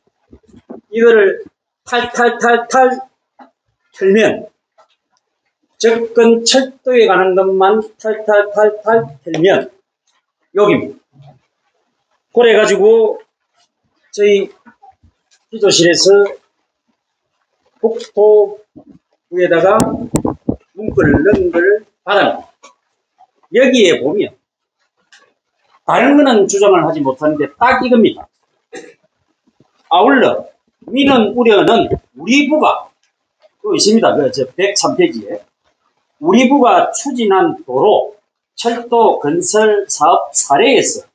이거를 탈탈탈탈 틀면 접근 철도에 가는 것만 탈탈탈탈 틀면 여기입니다. 그래가지고 저희 기조실에서 국토부에다가 문구를 넣은 걸 받아냅니다. 여기에 보면 다른 거는 주장을 하지 못하는데 딱 이겁니다. 아울러 미는 우려는 우리 부가 또 있습니다. 저 103페이지에 우리 부가 추진한 도로 철도 건설 사업 사례에서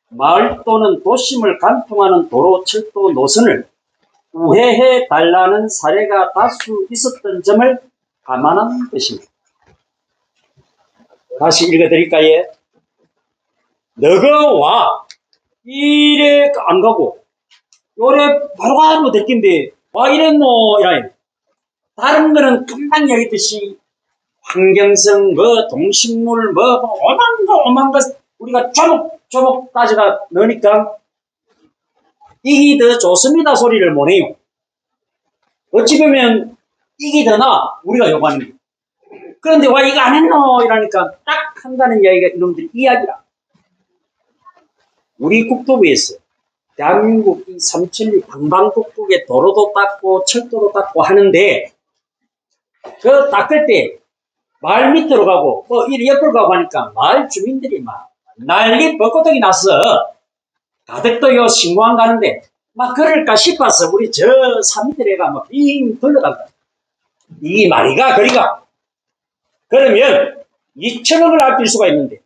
마을 또는 도심을 관통하는 도로 철도 노선을 우회해 달라는 사례가 다수 있었던 점을 감안한 것입니다. 다시 읽어드릴까요? 너가 와 이래 안 가고 요래 바로바로 됐긴데 와 이랬노 이라 다른 거는 금방 얘기했듯이 환경성 뭐 동식물 뭐 오만 것 우리가 조목조목 따져가 넣으니까 이게 더 좋습니다 소리를 못 해요. 어찌 보면 이게 더 나아 우리가 요구하는 게. 그런데 와 이거 안 했노 이러니까 딱 한다는 이야기가 이놈들 이야기라. 우리 국토부에서 대한민국 이 삼천리 방방곡곡에 도로도 닦고 철도도 닦고 하는데 그 닦을 때 마을 밑으로 가고 뭐 이리 옆으로 가고 하니까 마을 주민들이 막 난리 벚꽃이 났어. 가덕도 요 신고항 가는데 막 그럴까 싶어서 우리 저 산 밑에 가 막 빙 돌려간다. 이게 말이가 거리가 그러면 2천억을 아낄 수가 있는데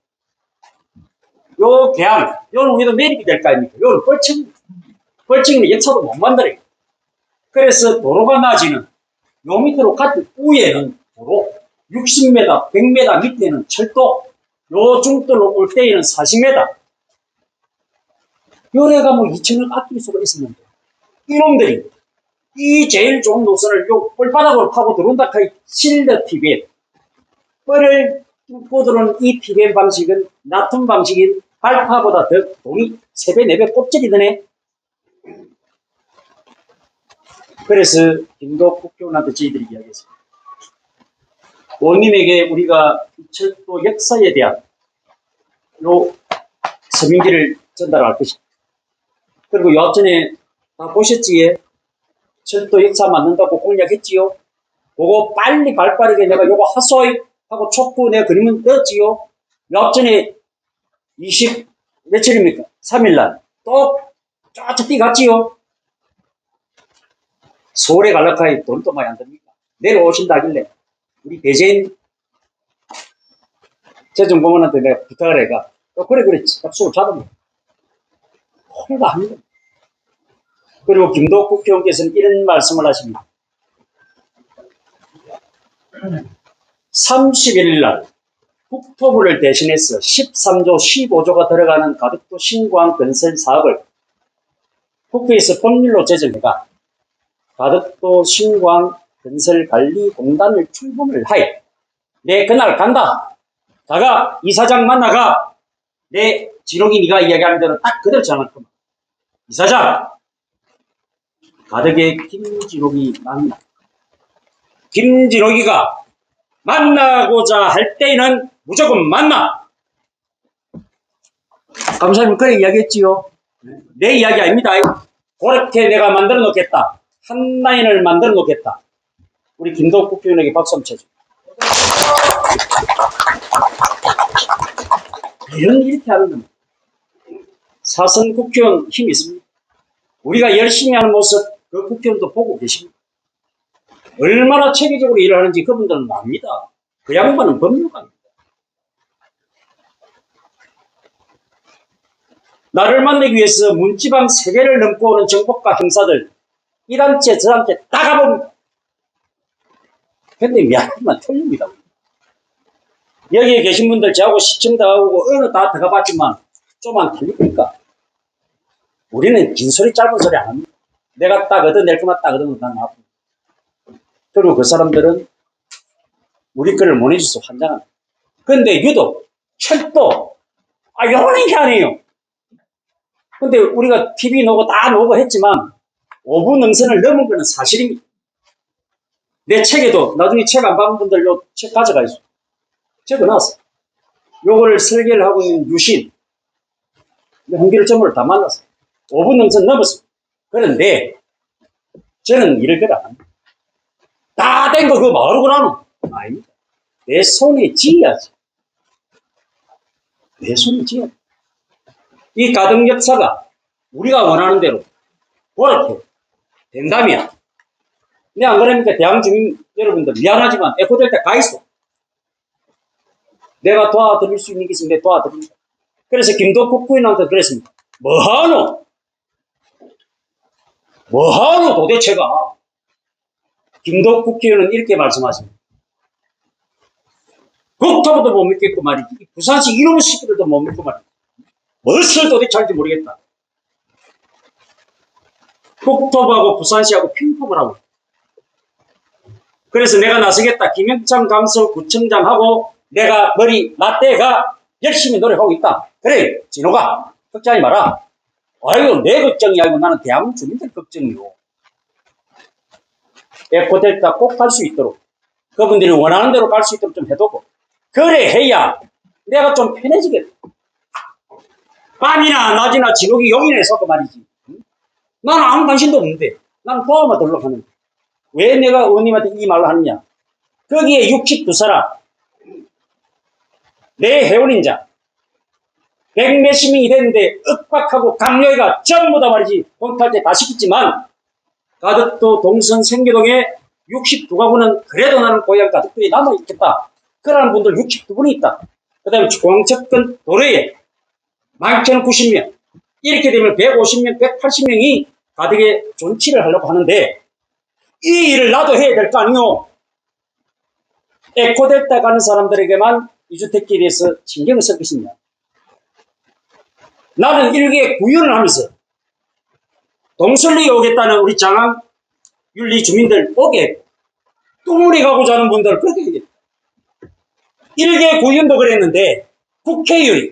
요 계양 요는 우리도 매립이 될 거 아닙니까? 요는 뻘층이면 역사도 못 만들어요. 그래서 도로가 낮이는 요 밑으로 갔을 위에는 도로 60m, 100m 밑에는 철도 요 중도로 올 때에는 40m 요래가 뭐 2천억 아낄 수가 있었는데 이놈들이 이 제일 좋은 노선을 요 뻘바닥으로 파고 들어온다 카이 실드 TBM 뻘을 뚫고 들어오는 이 TBM 방식은 나툼 방식인 발파보다 더 돈이 3배, 4배 꼽질이 드네. 그래서 김도 국교원한테 저희들이 이야기했습니다. 원님에게 우리가 철도 역사에 대한 요 서명지를 전달할 것입니다. 그리고 요 앞전에 다 보셨지에 철도 역사 만든다고 공약했지요. 그거 빨리 발빠르게 내가 요거 하소이 하고 촉구 내가 그림은 넣었지요. 앞전에 20 며칠입니까? 3일날 또 저쪽 뛰 갔지요. 서울에 갈라카이 돈도 많이 안 듭니까? 내려오신다길래 우리 배재인 재정공원한테 내가 부탁을 해가 그래 약속을 잡으면 홀가 합니다. 그리고 김도욱 국회의원께서는 이런 말씀을 하십니다. 30일 날 국토부를 대신해서 13조 15조가 들어가는 가덕도 신광 건설 사업을 국회에서 법률로 제정해가 가덕도 신광 건설 관리 공단을 출범을 하에 내 그날 간다. 다가 이사장 만나가 내 진옥이 네가 이야기하는 대로 딱 그대로 전화했구만. 이사장 가덕의 김진옥이 만나. 김진옥이가 만나고자 할 때에는 무조건 만나. 감사님 그래 이야기했지요. 내 이야기 아닙니다. 그렇게 내가 만들어 놓겠다. 한 라인을 만들어 놓겠다. 우리 김도욱 국회의원에게 박수 한번 쳐줘. 이렇게 하는 겁니다. 사선 국회의원 힘이 있습니다. 우리가 열심히 하는 모습 그 국회의원도 보고 계십니다. 얼마나 체계적으로 일을 하는지 그분들은 압니다. 그 양반은 법률가입니다. 나를 만나기 위해서 문지방 3개를 넘고 오는 정법과 형사들 이 단체 저 단체 다 가봅니다. 근데 미안하지만 틀립니다. 여기에 계신 분들 저하고 시청도 하고 어느 다 들어가봤지만 좀 안 틀립니까? 우리는 긴 소리 짧은 소리 안 합니다. 내가 딱 얻어낼 것만 딱 얻어내면 난 아프다. 그리고 그 사람들은 우리 거를 못 해줘서 환장합니다. 근데 유독 철도 요거는 희한해요. 근데 우리가 TV 놓고 다 놓고 했지만 5분 능선을 넘은 거는 사실입니다. 내 책에도 나중에 책 안 받은 분들 요 책 가져가 있어. 적어놨어. 요거를 설계를 하고 있는 유신 홍기를 전부를 다 만났어. 5분 능선 넘었어. 그런데 저는 일을 그래 안 합니다. 다 된 거 그거 뭐하러 그러노? 아닙니다. 내 손에 쥐어야지. 내 손에 쥐어야지. 이 가덕 역사가 우리가 원하는 대로 그렇게 된다면 근데 안 그러니까 대학 주민 여러분들 미안하지만 에코될 때 가 있어. 내가 도와드릴 수 있는 게 있으면 내가 도와드립니다. 그래서 김도욱 국회의원한테 그랬습니다. 뭐하노 도대체가. 김도욱 국회의원은 이렇게 말씀하십니다. 국토부도 못 믿겠고 말이지. 부산시 이놈의 새끼들도 못 믿고 말이지. 무엇을 도대체 할지 모르겠다. 국토부하고 부산시하고 핑퐁을 하고. 그래서 내가 나서겠다. 김영창 감서 구청장하고 내가 머리 맞대가 열심히 노력하고 있다. 그래, 진호가 걱정하지 마라. 아이고, 내 걱정이 아니고 나는 대한민국 주민들 걱정이요. 에코델타 꼭 갈 수 있도록 그분들이 원하는 대로 갈 수 있도록 좀 해두고 그래 해야 내가 좀 편해지겠다. 밤이나 낮이나 진옥이 용인해서 그 말이지. 나는 아무 관심도 없는데 나는 도와만 들러 하는데 왜 내가 의원님한테 이 말을 하느냐. 거기에 62사람 내 회원인자 100몇십 명이 됐는데 윽박하고 강요회가 전부 다 말이지 공탈 때 다 시켰지만 가덕도 동선 생계동에 62가구는 그래도 나는 고향 가덕도에 남아있겠다. 그러는 분들 62분이 있다. 그 다음에 공척근 도로에 11,090명 이렇게 되면 150명, 180명이 가덕에 존치를 하려고 하는데 이 일을 나도 해야 될 거 아니오. 에코델타 가는 사람들에게만 이주택지에 대해서 신경을 쓸 것이냐. 나는 일개 구현을 하면서 동설리에 오겠다는 우리 장항 윤리 주민들 오게 뚜물이 가고자 하는 분들 그렇게 얘기했다. 일개 구현도 그랬는데 국회의원이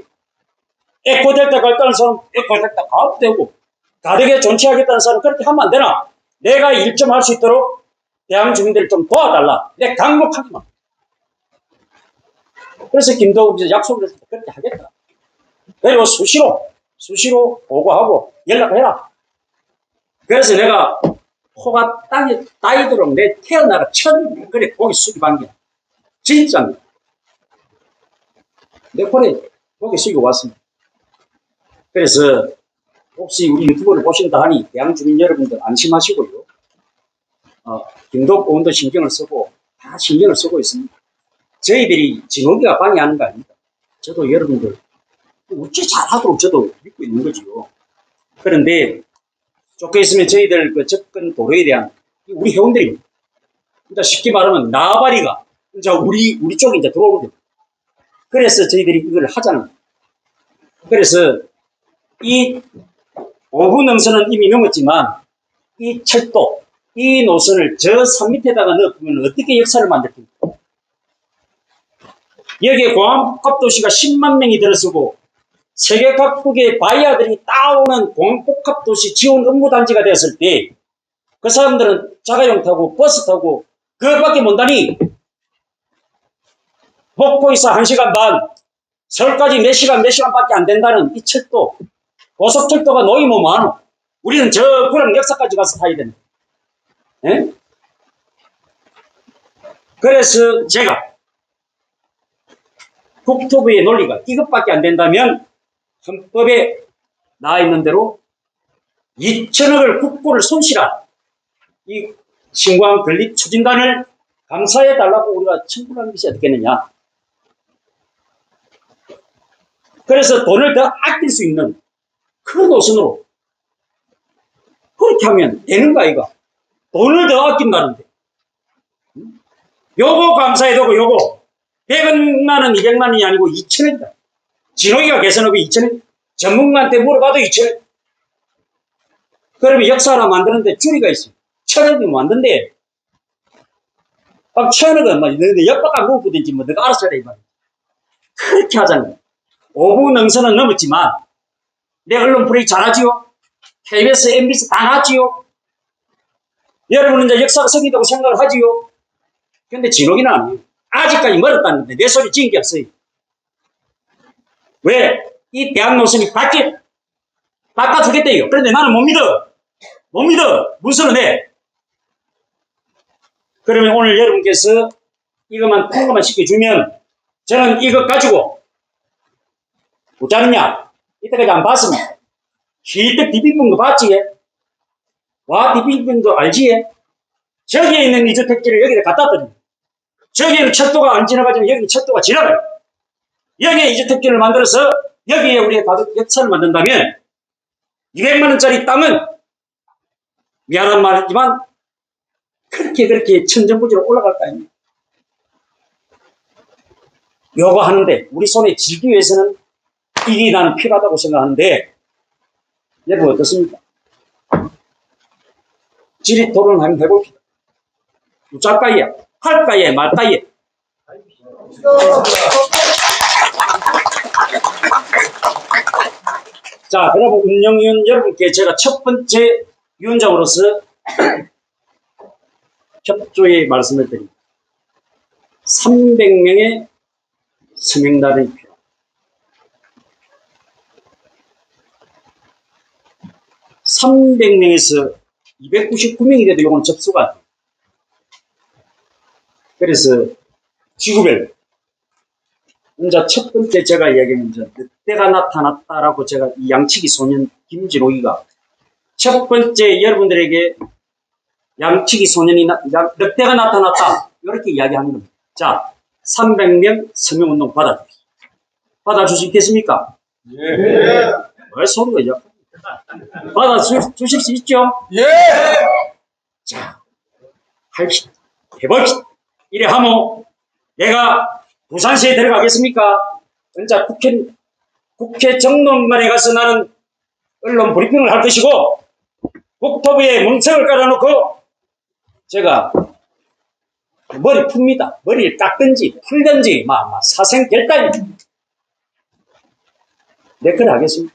에코델타 갈다는 사람 에코델타 가도 되고 가덕에 존치하겠다는 사람 그렇게 하면 안 되나. 내가 일 좀 할 수 있도록 대한민국 주민들을 좀 도와달라. 내가 강력하기만. 그래서 김도욱 약속을 해서 그렇게 하겠다. 그리고 수시로 보고하고 연락해라. 그래서 내가 코가 땅에 따이도록 내 태어나라 천 그래 고기 수입한 게 진짜입니다. 내 폰에 고개 숙이고 왔습니다. 그래서 혹시 우리 유튜브를 보신다 하니 대한주민 여러분들 안심하시고요. 김도 보온도 신경을 쓰고 다 신경을 쓰고 있습니다. 저희들이 진호기가 방해하는 거 아닙니다. 저도 여러분들 어찌 잘하도록 저도 믿고 있는 거지요. 그런데 조금 있으면 저희들 그 접근 도로에 대한 우리 회원들입니다. 그러니까 쉽게 말하면 나발이가 이제 우리 쪽에 이제 들어오거든요. 그래서 저희들이 이걸 하잖아요. 그래서 이 5분 능선은 이미 넘었지만 이 철도, 이 노선을 저 산 밑에다가 넣으면 어떻게 역사를 만들겠습니까? 여기에 공항복합도시가 10만 명이 들어서고 세계 각국의 바이어들이 따오는 공항복합도시 지원 업무단지가 되었을 때 그 사람들은 자가용 타고 버스 타고 그것밖에 못하니 목포에서 1시간 반, 서울까지 몇 시간밖에 안 된다는 이 철도, 고속철도가 놓이면 뭐하노? 우리는 저 구릉 역사까지 가서 타야 된다. 예? 그래서 제가 국토부의 논리가 이것밖에 안 된다면 헌법에 나와 있는 대로 2천억을 국고를 손실한 이 신광 건립 추진단을 감사해달라고 우리가 청구를 하는 것이 어떻겠느냐. 그래서 돈을 더 아낄 수 있는 그 노선으로 그렇게 하면 되는가 이거. 돈을 더 아낀다는데. 요거 감사해두고 요거 100만 원, 200만 원이 아니고 2천원이다. 진호기가 개선업이 2천원. 전문가한테 물어봐도 2천원. 그러면 역사 하나 만드는데 줄이가 있어. 1,000억이면 만든대. 막 1,000억은 뭐, 너네 옆바깥 무엇보든지 뭐, 너가 알아서 해라, 이 말이야. 그렇게 하잖아요. 5부 능선은 넘었지만, 내 언론 브레이크 잘하지요? KBS, MBC 다 나지요? 여러분은 이제 역사가 생긴다고 생각을 하지요? 근데 진호기는 아니에요. 아직까지 멀었다는데 내 소리 지은 게 없어요. 왜? 이 대한 노선이 바꿔주겠대요. 그런데 나는 못 믿어. 못 믿어. 문서는 해. 그러면 오늘 여러분께서 이것만 통과만 시켜주면 저는 이것 가지고 못자느냐 이때까지 안 봤습니다. 힐떡 디비분 거 봤지? 와 디비분도 알지? 저기에 있는 이주택지를 여기다 갖다 드립니다. 저기에는 철도가 안 지나가지만 여기는 철도가 지나가요. 여기에 이주택지를 만들어서 여기에 우리가 가족 역사를 만든다면 200만원짜리 땅은 미안한 말이지만 그렇게 천정부지로 올라갈 거 아닙니까? 요거 하는데 우리 손에 쥐기 위해서는 일이 나는 필요하다고 생각하는데 여러분 어떻습니까? 지리 토론 한번 해봅시다. 무작가에 할까에 말까에. 자, 그러면 운영위원 여러분께 제가 첫 번째 위원장으로서 협조의 말씀을 드립니다. 300명의 서명단이 필요합니다. 300명에서 299명이 돼도 이건 접수가 안 돼요. 그래서 지구별로 먼저 첫 번째 제가 이야기하면 늑대가 나타났다라고 제가 이 양치기 소년 김진호기가 첫 번째 여러분들에게 양치기 소년이 늑대가 나타났다 이렇게 이야기하는 겁니다. 자, 300명 서명운동 받아주십시오. 받아줄 수 있겠습니까? 예. 왜 소리가 받아주실 수 있죠? 예. 자, 합시다. 해봅시다. 이래 하면 내가 부산시에 들어가겠습니까? 진짜 국회 정론관에 가서 나는 언론 브리핑을 할 것이고 국토부에 문책을 깔아놓고 제가 머리 풉니다. 머리를 깎든지 풀든지 사생결단입니다. 내 걸 하겠습니다.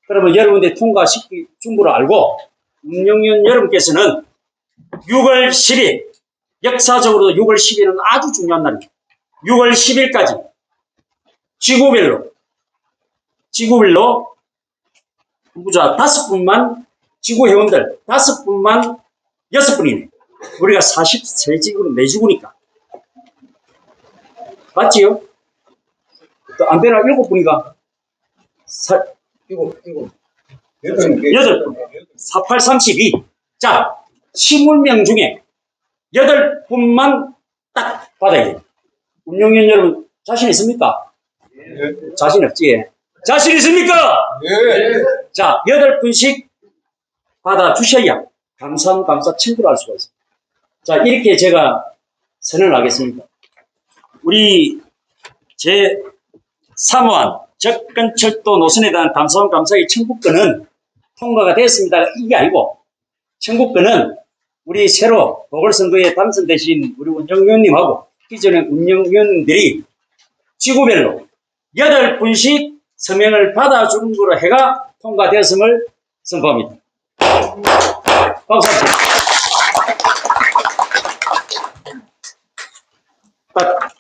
그러면 여러분들이 통과시킬 준비를 알고 운영위원 여러분께서는 6월 10일 역사적으로 6월 10일은 아주 중요한 날입니다. 6월 10일까지 지구별로 부자 5분만 지구 회원들 5분만 6분이네. 우리가 43지구는 4지구니까 맞지요? 또 안 되나? 7분이가. 여덟 분. 48, 32. 자, 20명 중에 8분만 딱 받아야 돼요. 운영위원 여러분, 자신 있습니까? 자신 없지? 자신 있습니까? 자, 8분씩 받아주셔야 감사 청구를 할 수가 있습니다. 자, 이렇게 제가 선언을 하겠습니다. 우리 제3호안 접근철도 노선에 대한 감사의 청구권은 통과가 됐습니다. 이게 아니고 청구권은 우리 새로 보궐선거에 당선되신 우리 운영위원님하고 기존의 운영위원들이 지구별로 8분씩 서명을 받아주는 거로 해가 통과되었음을 선포합니다. 박수. 딱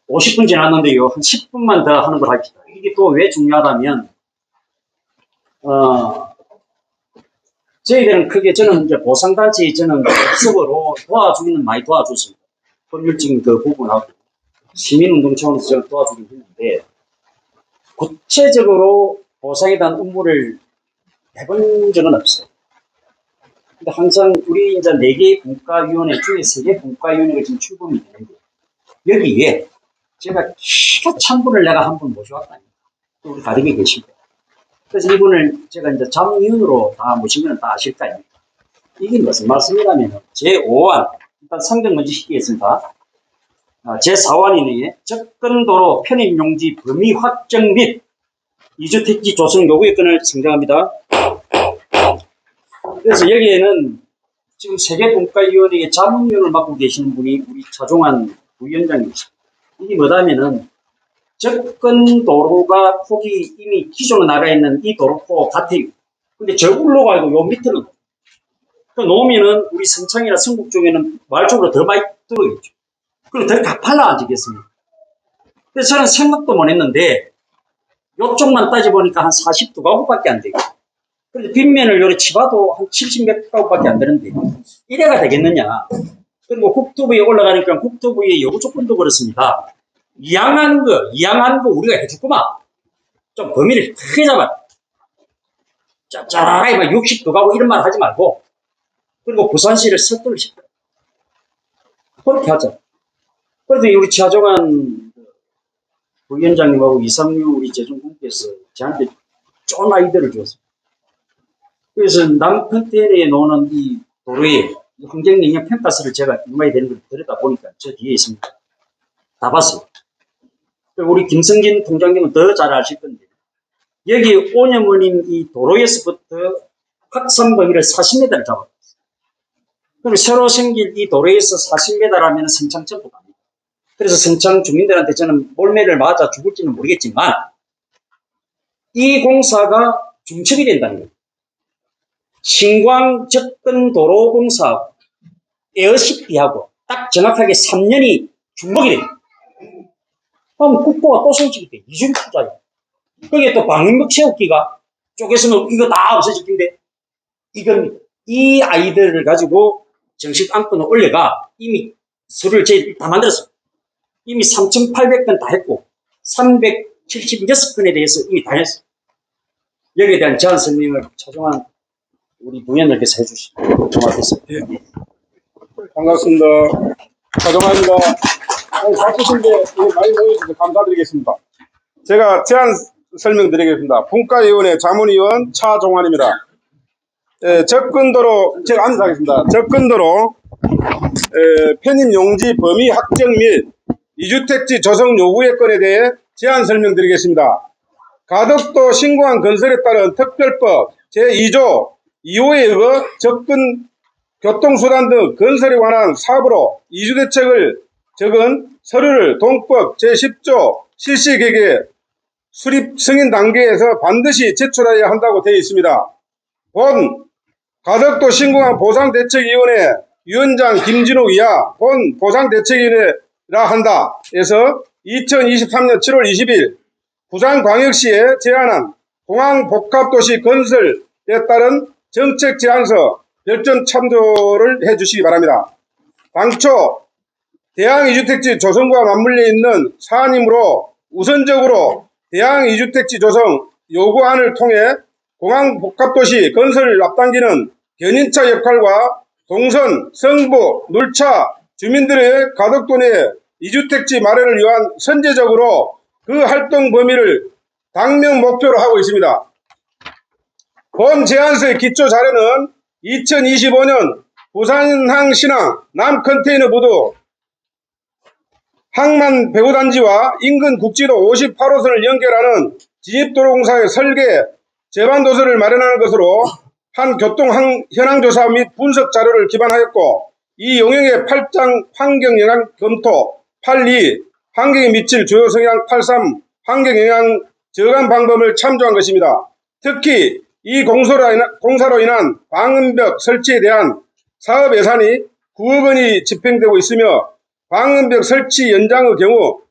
50분 지났는데요. 한 10분만 더 하는 걸 합시다. 이게 또 왜 중요하다면, 저희들은 크게 저는 이제 보상단체 저는 법적으로 도와주기는 많이 도와줬습니다. 법률적인 그 부분하고 시민운동 차원에서 저는 도와주긴 했는데, 구체적으로 보상에 대한 업무를 해본 적은 없어요. 근데 항상 우리 이제 4개 분과위원회 중에 3개 분과위원회가 지금 출범이 되는데, 여기에 제가 기가 찬 분을 내가 한 분 모셔왔다니까. 우리 가족이 계실 때. 그래서 이분을 제가 이제 자문위원으로 다 모시면 다 아실 거 아닙니까? 이게 무슨 말씀이라면, 제5안, 일단 상정 먼저 시키겠습니다. 제4호안이네. 접근도로 편입용지 범위 확정 및 이주택지 조성 요구의 건을 선정합니다. 그래서 여기에는 지금 세계분과위원회의 자문위원을 맡고 계시는 분이 우리 차종환 부위원장이십니다. 이게 뭐냐면은 접근도로가 폭이 이미 기존에 나가 있는 이 도로포 같아요. 근데 저 올라가고 요 밑으로 놓으면은 우리 성창이나 성북 쪽에는 마을 쪽으로 더 많이 들어오겠죠. 그리고 더 가팔라지겠습니까? 그래서 저는 생각도 못 했는데 요쪽만 따져보니까 한 42가구밖에 안 되고, 그래서 뒷면을 요래 치봐도 한 70몇 가구밖에 안 되는데 이래가 되겠느냐. 그리고 국토부에 올라가니까 국토부의 요구 조건도 그렇습니다. 이양한 거 우리가 해줬구만. 좀 범위를 크게 잡아. 짭짤하게 막 60가구 이런 말 하지 말고, 그리고 부산시를 설득을 시켜. 그렇게 하자. 그래서 우리 차종환 부위원장님하고 이상류 우리 재정국께서 저한테 좋은 아이디어를 주었습니다. 그래서 남편태에 놓는 이 도로에 환경영향 평가서를 제가 이마에 되는 걸 들여다 보니까 저 뒤에 있습니다. 다 봤어요. 그리고 우리 김성진 통장님은 더 잘 아실 건데, 여기 오녀머님 이 도로에서부터 확산 범위를 40m를 잡았어요. 그럼 새로 생길 이 도로에서 40m라면 성창 전부 갑니다. 그래서 성창 주민들한테 저는 몰매를 맞아 죽을지는 모르겠지만 이 공사가 중첩이 된다는 거예요. 신광 접근도로 공사하고 에어시티하고 딱 정확하게 3년이 중복이 됩니다. 그럼 국보가 또 솔직히 돼. 이중 투자예요. 거기에 또 방음벽 채우기가 쪼개서는 이거 다 없어질 텐데, 이건 이 아이들을 가지고 정식 안건을 올려가 이미 서류를 저희 다 만들었어요. 이미 3,800건 다 했고 376건에 대해서 이미 다 했어요. 여기에 대한 제안 설명을 차종환 우리 부위원님께서 해주시고 고맙겠습니다. 네. 반갑습니다. 차종환입니다. 바쁘신데 많이 모여주셔서 감사드리겠습니다. 제가 제안 설명드리겠습니다. 분과위원회 자문위원 차종환입니다. 접근도로, 제가 앉아서 하겠습니다. 접근도로 편입용지 범위 확정 및 이주택지 조성 요구의 건에 대해 제안 설명드리겠습니다. 가덕도 신고한 건설에 따른 특별법 제2조 2호에 의거 접근 교통수단 등 건설에 관한 사업으로 이주대책을 적은 서류를 동법 제10조 실시계획 수립 승인 단계에서 반드시 제출해야 한다고 되어 있습니다. 본 가덕도 신공항 보상대책위원회 위원장 김진욱 이하 본 보상대책위원회라 한다 에서 2023년 7월 20일 부산광역시에 제안한 공항복합도시 건설에 따른 정책 제안서 별점 참조를 해주시기 바랍니다. 당초 대항 이주택지 조성과 맞물려 있는 사안이므로 우선적으로 대항 2주택지 조성 요구안을 통해 공항 복합도시 건설을 앞당기는 견인차 역할과 동선, 성부, 눌차 주민들의 가덕도 내 2주택지 마련을 위한 선제적으로 그 활동 범위를 당면 목표로 하고 있습니다. 본 제안서의 기초 자료는 2025년 부산항 신항 남컨테이너부두 항만 배후단지와 인근 국지도 58호선을 연결하는 진입도로공사의 설계 제반도서를 마련하는 것으로 한 교통 현황조사 및 분석 자료를 기반하였고, 이 용역의 8장 환경영향 검토, 8.2 환경에 미칠 주요 성향, 8.3 환경영향 저감 방법을 참조한 것입니다. 특히 이 공사로 인한 방음벽 설치에 대한 사업 예산이 9억 원이 집행되고 있으며, 방음벽 설치 연장의 경우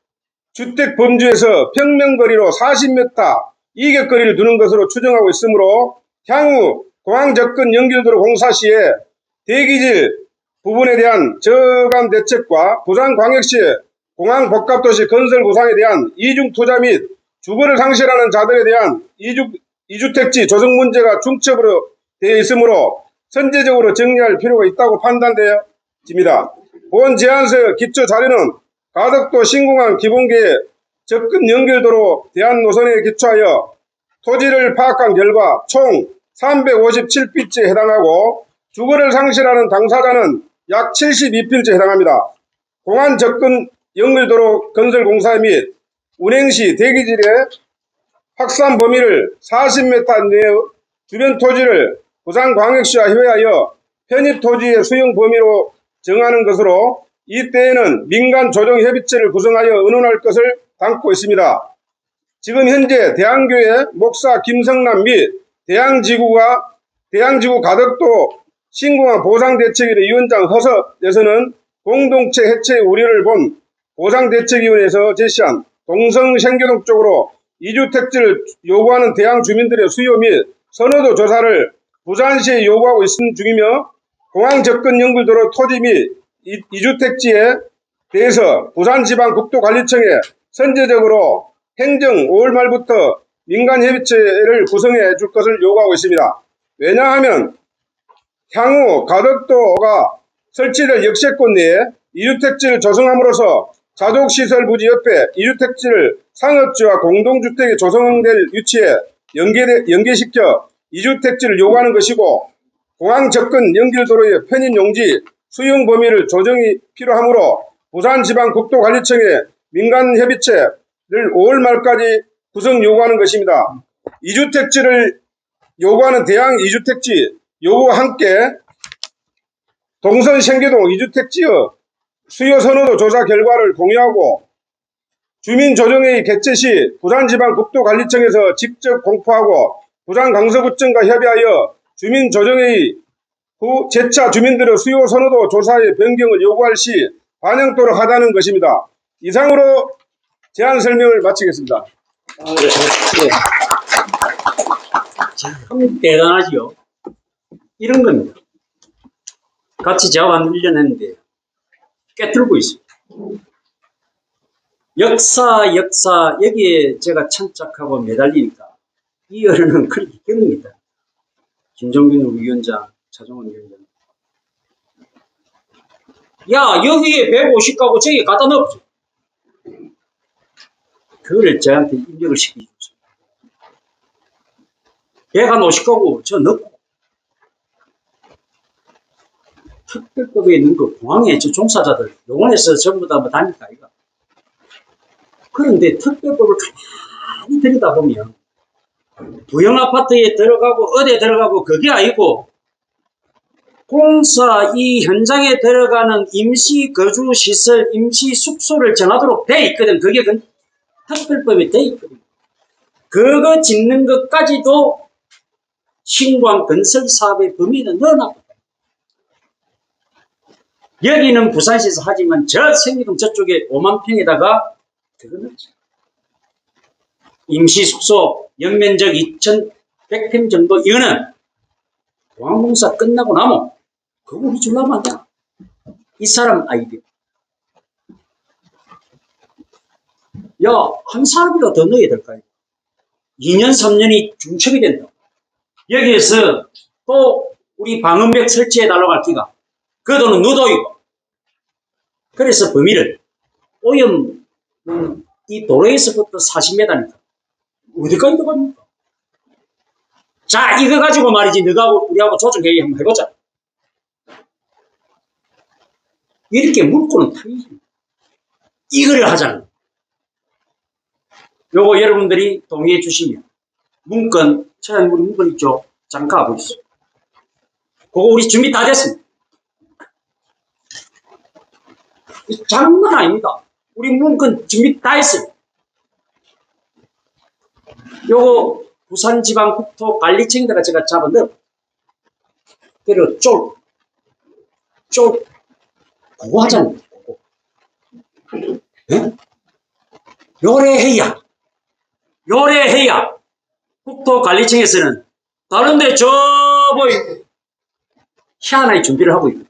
주택 범주에서 평면거리로 40m 이격거리를 두는 것으로 추정하고 있으므로 향후 공항 접근 연결도로 공사 시에 대기질 부분에 대한 저감 대책과 부산광역시의 공항 복합도시 건설 구상에 대한 이중 투자 및 주거를 상실하는 자들에 대한 이주택지 조성 문제가 중첩으로 되어 있으므로 선제적으로 정리할 필요가 있다고 판단되어집니다. 본 제안서의 기초 자료는 가덕도 신공항 기본계획 접근 연결도로 대한 노선에 기초하여 토지를 파악한 결과 총 357필지에 해당하고, 주거를 상실하는 당사자는 약 72필지에 해당합니다. 공항 접근 연결도로 건설 공사 및 운행시 대기질의 확산 범위를 40m 내의 주변 토지를 부산광역시와 협의하여 편입 토지의 수용 범위로 정하는 것으로, 이때에는 민간 조정협의체를 구성하여 의논할 것을 담고 있습니다. 지금 현재 대한교회 목사 김성남 및 대한지구 가덕도 신공항 보상대책위원회 위원장 허석에서는 공동체 해체 우려를 본 보상대책위원회에서 제시한 동성생교동 쪽으로 이주택지를 요구하는 대항 주민들의 수요 및 선호도 조사를 부산시에 요구하고 있는 중이며, 공항 접근 연결도로 토지 및 이주택지에 대해서 부산지방국도관리청에 선제적으로 행정 5월 말부터 민간협의체를 구성해 줄 것을 요구하고 있습니다. 왜냐하면 향후 가덕도가 설치될 역세권 내에 이주택지를 조성함으로써 자족시설 부지 옆에 이주택지를 상업지와 공동주택에 조성될 위치에 연계시켜 이주택지를 요구하는 것이고, 공항 접근 연결도로의 편입 용지 수용 범위를 조정이 필요하므로 부산지방국도관리청에 민간협의체를 5월 말까지 구성 요구하는 것입니다. 이주택지를 요구하는 대항 이주택지 요구와 함께 동선생계동 이주택지의 수요 선호도 조사 결과를 공유하고, 주민조정회의 개최 시 부산지방국도관리청에서 직접 공포하고 부산강서구청과 협의하여 주민조정회의 후 재차 주민들의 수요 선호도 조사의 변경을 요구할 시 반영토록 하자는 것입니다. 이상으로 제안 설명을 마치겠습니다. 참 대단하지요. 이런 겁니다. 같이 제가 1년 했는데 꿰뚫고 있습니다. 역사 여기에 제가 천착하고 매달리니까 이 어른은 그렇게 겪습니다. 김종균 위원장, 차종원 위원장. 야, 여기에 150가구 저기 갖다 넣었죠. 그거를 저한테 입력을 시키셨어요. 150가구 저 넣고, 특별법에 있는 거 공항에 저 종사자들 용원에서 전부 다 다니까 이거. 그런데 특별법을 가만히 들여다보면 부영 아파트에 들어가고 어디에 들어가고 그게 아니고, 공사 이 현장에 들어가는 임시 거주 시설, 임시 숙소를 정하도록 돼 있거든. 그게 특별법에 돼 있거든. 그거 짓는 것까지도 신광 건설 사업의 범위는 넣어놨거든. 여기는 부산시에서 하지만 저 생기동 저쪽에 5만 평에다가 그거 넣지. 임시 숙소 연면적 2,100평 정도, 이거는 공항공사 끝나고 나면 그거 우리 주려면 안 돼. 이 사람 아이디어. 야, 한 사람이라도 더 넣어야 될까요? 2년, 3년이 중첩이 된다. 여기에서 또 우리 방음벽 설치해달라고 할 기가 그 돈은 누도이고. 그래서 범위를 오염 이 도로에서부터 40m니까 어디까지 들어갑니까? 자, 이거 가지고 말이지 너가 우리하고 조정회의 한번 해보자. 이렇게 묻고는 타이지. 이거를 하자는. 요거 여러분들이 동의해 주시면 문건, 우리 문건 있죠? 잠깐 가보시죠. 그거 우리 준비 다 됐습니다. 장난 아닙니다. 우리 문건 준비 다 했어요. 요거 부산지방국토관리청에다가 제가 잡아넣어. 그리고 그거 하잖아요. 예? 요래해야 국토관리청에서는 다른데 희한하게 준비를 하고 있고.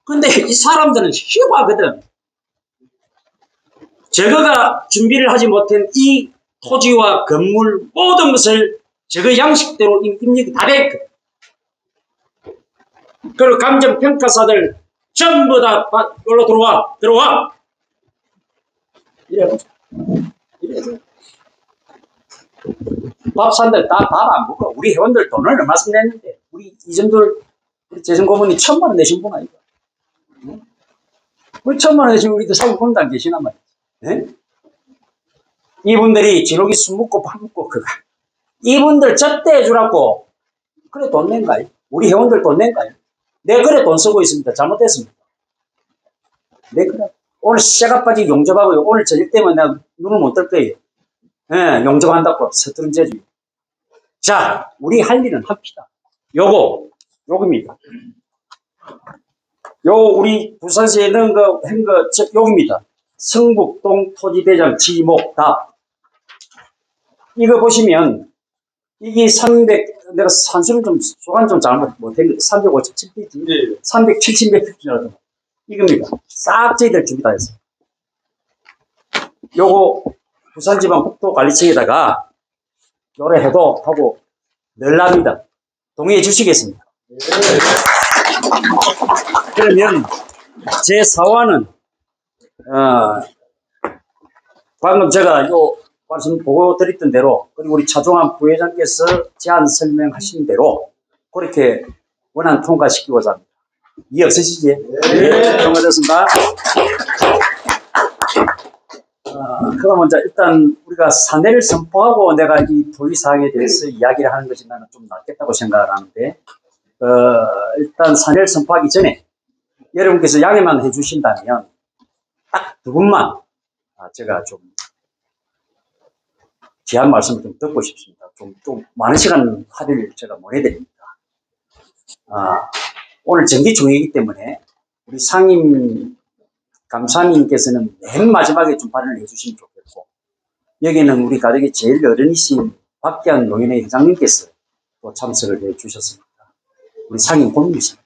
근데 이 사람들은 희화거든. 저거가 준비를 하지 못한 이 토지와 건물 모든 것을 저거 양식대로 입력이 다 돼 있거든. 그리고 감정평가사들 전부 다 여기로 들어와. 이래. 밥 산들 다 밥 안 먹어. 우리 회원들 돈을 얼마씩 냈는데, 우리 이정돌 재정고문이 1,000만 원 내신 분 아니까. 우리 1,000만 원 내시면 우리도 사고분도 안 계시나 말이지. 네? 이분들이 지록이 술 먹고 밥 먹고 그거. 이분들 접대 해주라고. 그래 돈 낸가요? 우리 회원들 돈 낸가요? 내 그래 돈 쓰고 있습니다. 잘못됐습니다. 내 그래. 오늘 씨가 빠진 용접하고요. 오늘 저녁 때문에 내가 눈을 못 뜰 거예요. 예, 용접한다고 서투른 재주. 자, 우리 할 일은 합시다. 요겁니다. 요 우리 부산시에 넣은 거 요겁니다. 성북동 토지대장 지목답. 이거 보시면 이게 300, 내가 산수를 소관 좀 잘못 못한 357페이지, 네. 370페이지라도 이겁니다. 싹 저희들 준비 다 했어요. 요거 부산지방국토관리청에다가 요래해도 하고 늘랍니다. 동의해 주시겠습니다. 네. 그러면 제 4화는 방금 제가 요 말씀 보고 드렸던 대로, 그리고 우리 차종환 부회장께서 제안 설명하신 대로 그렇게 원안 통과시키고자 합니다. 이해 없으시지? 네. 통과됐습니다. 그러면 일단 우리가 사내를 선포하고 내가 이 도의사항에 대해서 이야기를 하는 것이 나는 좀 낫겠다고 생각을 하는데, 일단 사내를 선포하기 전에 여러분께서 양해만 해주신다면 딱 두 분만 제가 좀 제안 말씀을 좀 듣고 싶습니다. 좀 많은 시간 할애를 제가 못 해드립니다. 오늘 정기총회이기 때문에 우리 상임 감사님께서는 맨 마지막에 좀 발언을 해주시면 좋겠고, 여기는 우리 가족의 제일 어른이신 박기환 노인회 회장님께서 또 참석을 해주셨습니다. 우리 상임 고민이십니다.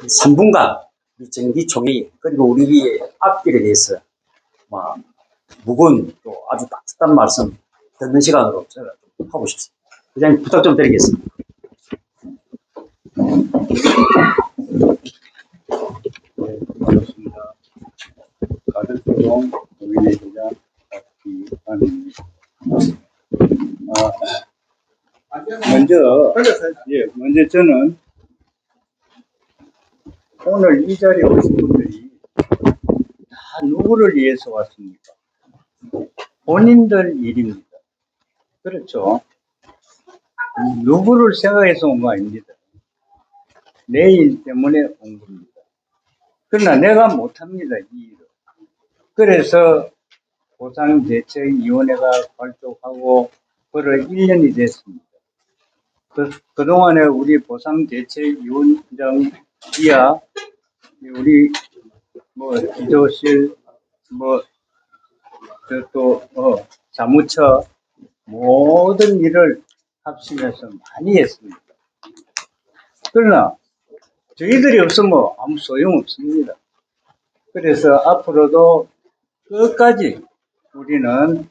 3분간 우리 정기총회 그리고 우리의 앞길에 대해서 무거운 또 아주 따뜻한 말씀 듣는 시간으로 제가 좀 하고 싶습니다. 회장님 부탁 좀 드리겠습니다. 네, 반갑습니다. 가덕교동 노인회 회장 박기환입니다. 먼저 저는 오늘 이 자리에 오신 분들이 다 누구를 위해서 왔습니까? 본인들 일입니다. 그렇죠? 누구를 생각해서 온 거 아닙니다. 내 일 때문에 온 겁니다. 그러나 내가 못합니다, 이 일을. 그래서 보상대책위원회가 발족하고 벌써 1년이 됐습니다. 그동안에 우리 보상대책위원장 이하 우리 기조실 사무처 모든 일을 합심해서 많이 했습니다. 그러나 저희들이 없으면 아무 소용 없습니다. 그래서 앞으로도 끝까지 우리는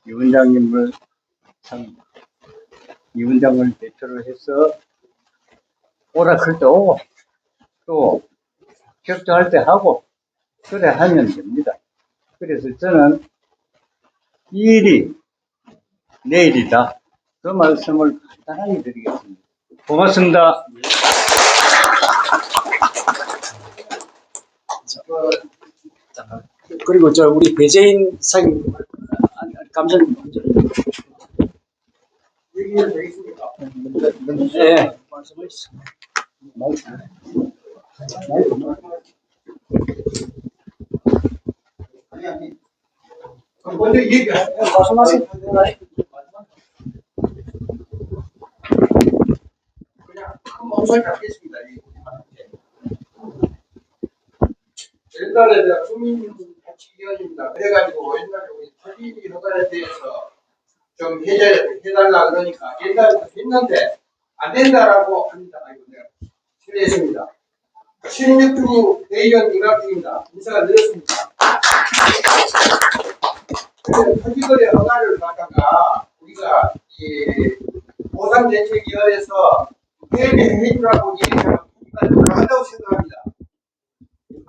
이 원장님을 이 원장을 대표로 해서 오락할 때 오고 또 격조할 때 하고 그래 하면 됩니다. 그래서 저는 이 일이 내일이다. 그 말씀을 간단하게 드리겠습니다. 고맙습니다. 그리고 우리 배재인 상임 감사님 얘기해도 되겠습니까? 네, 말씀해 주세요. 그럼 먼저 얘기하세요. 말씀하세요. 그냥 한 멍석 잡겠습니다. 옛날에 내가 주민자치위원입니다. 그래가지고 옛날에 우리 터빈이 허가에 대해서 좀 해달라 그러니까 옛날부터 했는데 안 된다라고 합니다. 아이고 내가 실례했습니다. 16주 대의원 이각중입니다. 인사가 늦었습니다. 터지거래 허가를 받다가 우리가 이 보상대책위원회에서 해주라고 얘기하면 터지까지 올라간다고 생각합니다.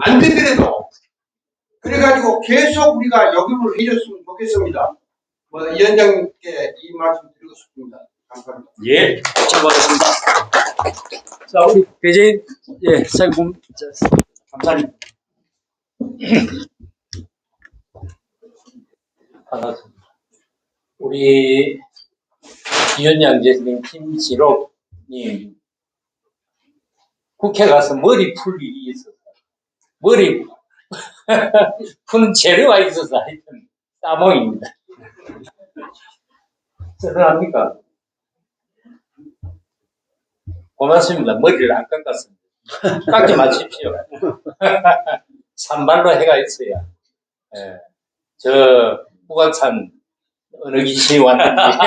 안 되더라도 그래가지고 계속 우리가 역임을 해줬으면 좋겠습니다. 위원장님께 이 말씀 드리고 싶습니다. 감사합니다. 예, 수고하셨습니다. 자, 우리 배재인 상임 감사님. 반갑습니다. 우리 위원장 재님 김지록님 국회 가서 머리 풀 일이 있어서 머리 푸는 재료가 있어서 하여튼 따봉입니다. 죄송합니까? 고맙습니다. 머리를 안 깎았습니다. 깎지 마십시오. 산발로 해가 있어야. 예. 저 북악산 어느 귀신이 왔는지.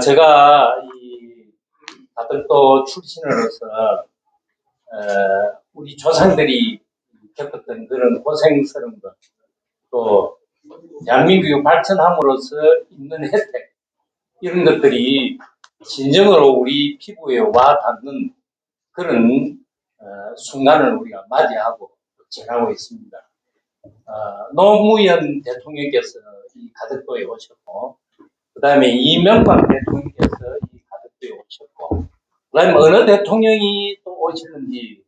제가 이 가덕도 출신으로서 우리 조상들이 겪었던 그런 고생스러운 것, 또 대한민국이 발전함으로써 있는 혜택, 이런 것들이 진정으로 우리 피부에 와 닿는 그런 순간을 우리가 맞이하고 지나고 있습니다. 노무현 대통령께서 이 가덕도에 오셨고, 그 다음에 이명박 대통령께서 이 가덕도에 오셨고, 그 다음에 어느 대통령이 또 오시는지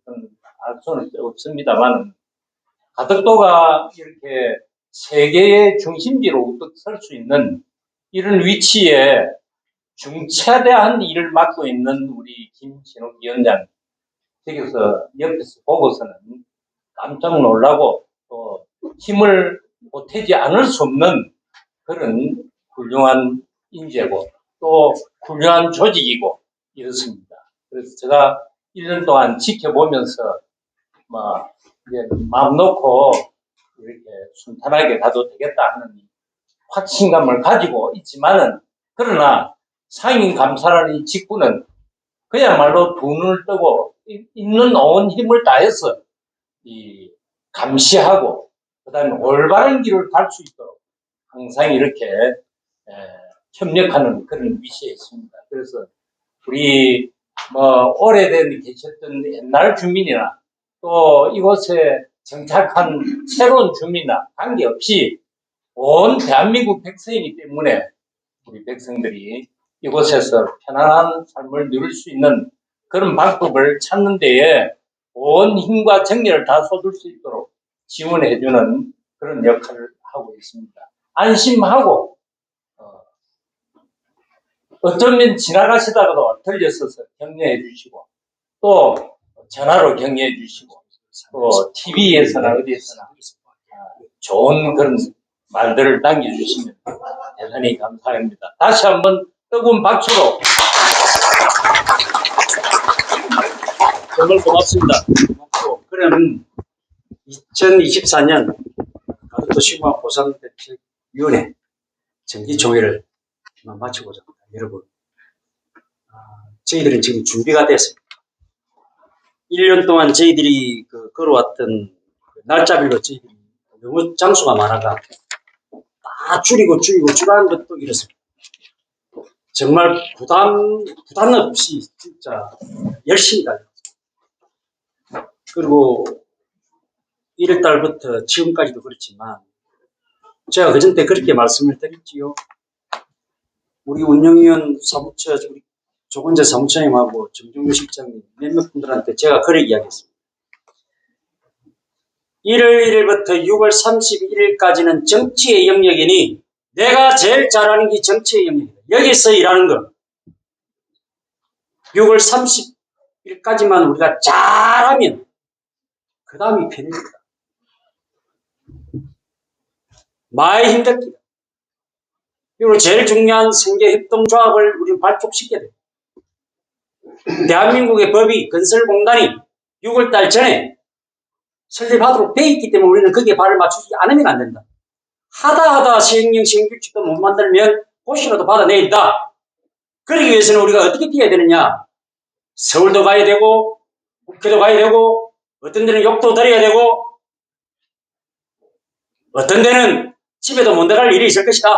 알 수는 없습니다만, 가덕도가 이렇게 세계의 중심지로 우뚝 설 수 있는 이런 위치에 중차대한 일을 맡고 있는 우리 김진욱 위원장, 여기서 옆에서 보고서는 깜짝 놀라고 또 힘을 보태지 않을 수 없는 그런 훌륭한 인재고 또 훌륭한 조직이고 이렇습니다. 그래서 제가 1년 동안 지켜보면서 마음 놓고 이렇게 순탄하게 가도 되겠다 하는 확신감을 가지고 있지만은, 그러나 상임 감사라는 이 직분은 그야말로 두 눈을 뜨고 있는 온 힘을 다해서 이 감시하고 그다음에 올바른 길을 갈 수 있도록 항상 이렇게 협력하는 그런 위치에 있습니다. 그래서 우리 오래된 계셨던 옛날 주민이나 또 이곳에 정착한 새로운 주민이나 관계없이 온 대한민국 백성이기 때문에 우리 백성들이 이곳에서 편안한 삶을 누릴 수 있는 그런 방법을 찾는 데에 온 힘과 정열을 다 쏟을 수 있도록 지원해주는 그런 역할을 하고 있습니다. 안심하고 어쩌면 지나가시다가도 들렸어서 격려해 주시고 또 전화로 격려해 주시고 또 TV에서나 어디에서나 좋은 그런 말들을 남겨주시면 대단히 감사합니다. 다시 한번 뜨거운 박수로 정말 고맙습니다. 그러면 2024년 가덕도 시구화 보상대책위원회 정기조회를 마치고자 합니다. 여러분, 저희들은 지금 준비가 됐습니다. 1년 동안 저희들이 걸어왔던 날짜별로 저희들이 너무 장수가 많아가 다 줄이는 것도 이렇습니다. 정말 부담 없이 진짜 열심히 달렸습니다. 그리고 1월달부터 지금까지도 그렇지만 제가 그전 때 그렇게 말씀을 드렸지요. 우리 운영위원 사무처, 우리 조건재 사무처님하고 정종규 실장님 몇몇 분들한테 제가 그래 이야기했습니다. 1월 1일부터 6월 31일까지는 정치의 영역이니 내가 제일 잘하는 게 정치의 영역이다. 여기서 일하는 거. 6월 30일까지만 우리가 잘하면 그 다음이 편입니다. 많이 힘들기다. 그리고 제일 중요한 생계협동조합을 우리는 발족시켜야 돼요. 대한민국의 법이 건설공단이 6월달 전에 설립하도록 돼 있기 때문에 우리는 거기에 발을 맞추지 않으면 안 된다. 하다 시행령 시행규칙도 못 만들면 고시라도 받아내야. 그러기 위해서는 우리가 어떻게 뛰어야 되느냐. 서울도 가야 되고 국회도 가야 되고 어떤 데는 욕도 드려야 되고 어떤 데는 집에도 못 나갈 일이 있을 것이다.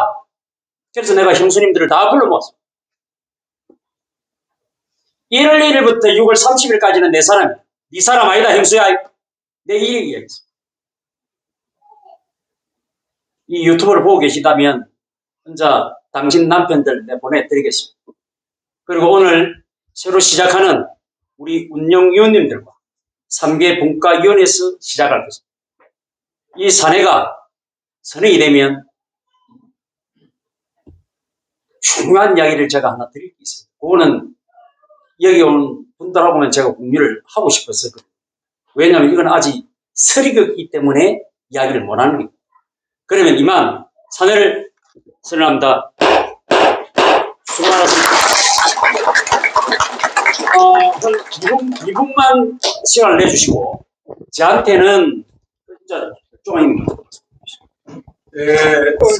그래서 내가 형수님들을 다 불러 모았습니다. 1월 1일부터 6월 30일까지는 내 사람이야. 네 사람 아니다 형수야. 내 이야기했어. 이 유튜브를 보고 계시다면 혼자 당신 남편들 내 보내드리겠습니다. 그리고 오늘 새로 시작하는 우리 운영위원님들과 3개 분과위원회에서 시작할 것입니다. 이 사내가 선행이 되면 중요한 이야기를 제가 하나 드릴 게 있습니다. 그거는 여기 온 분들하고는 제가 공유를 하고 싶었어요. 왜냐하면 이건 아직 설익이기 때문에 이야기를 못하는 겁니다. 그러면 이만 사내를 선언합니다. 수고 많았습니다. 한 2분만 시간을 내주시고 저한테는 진짜 조금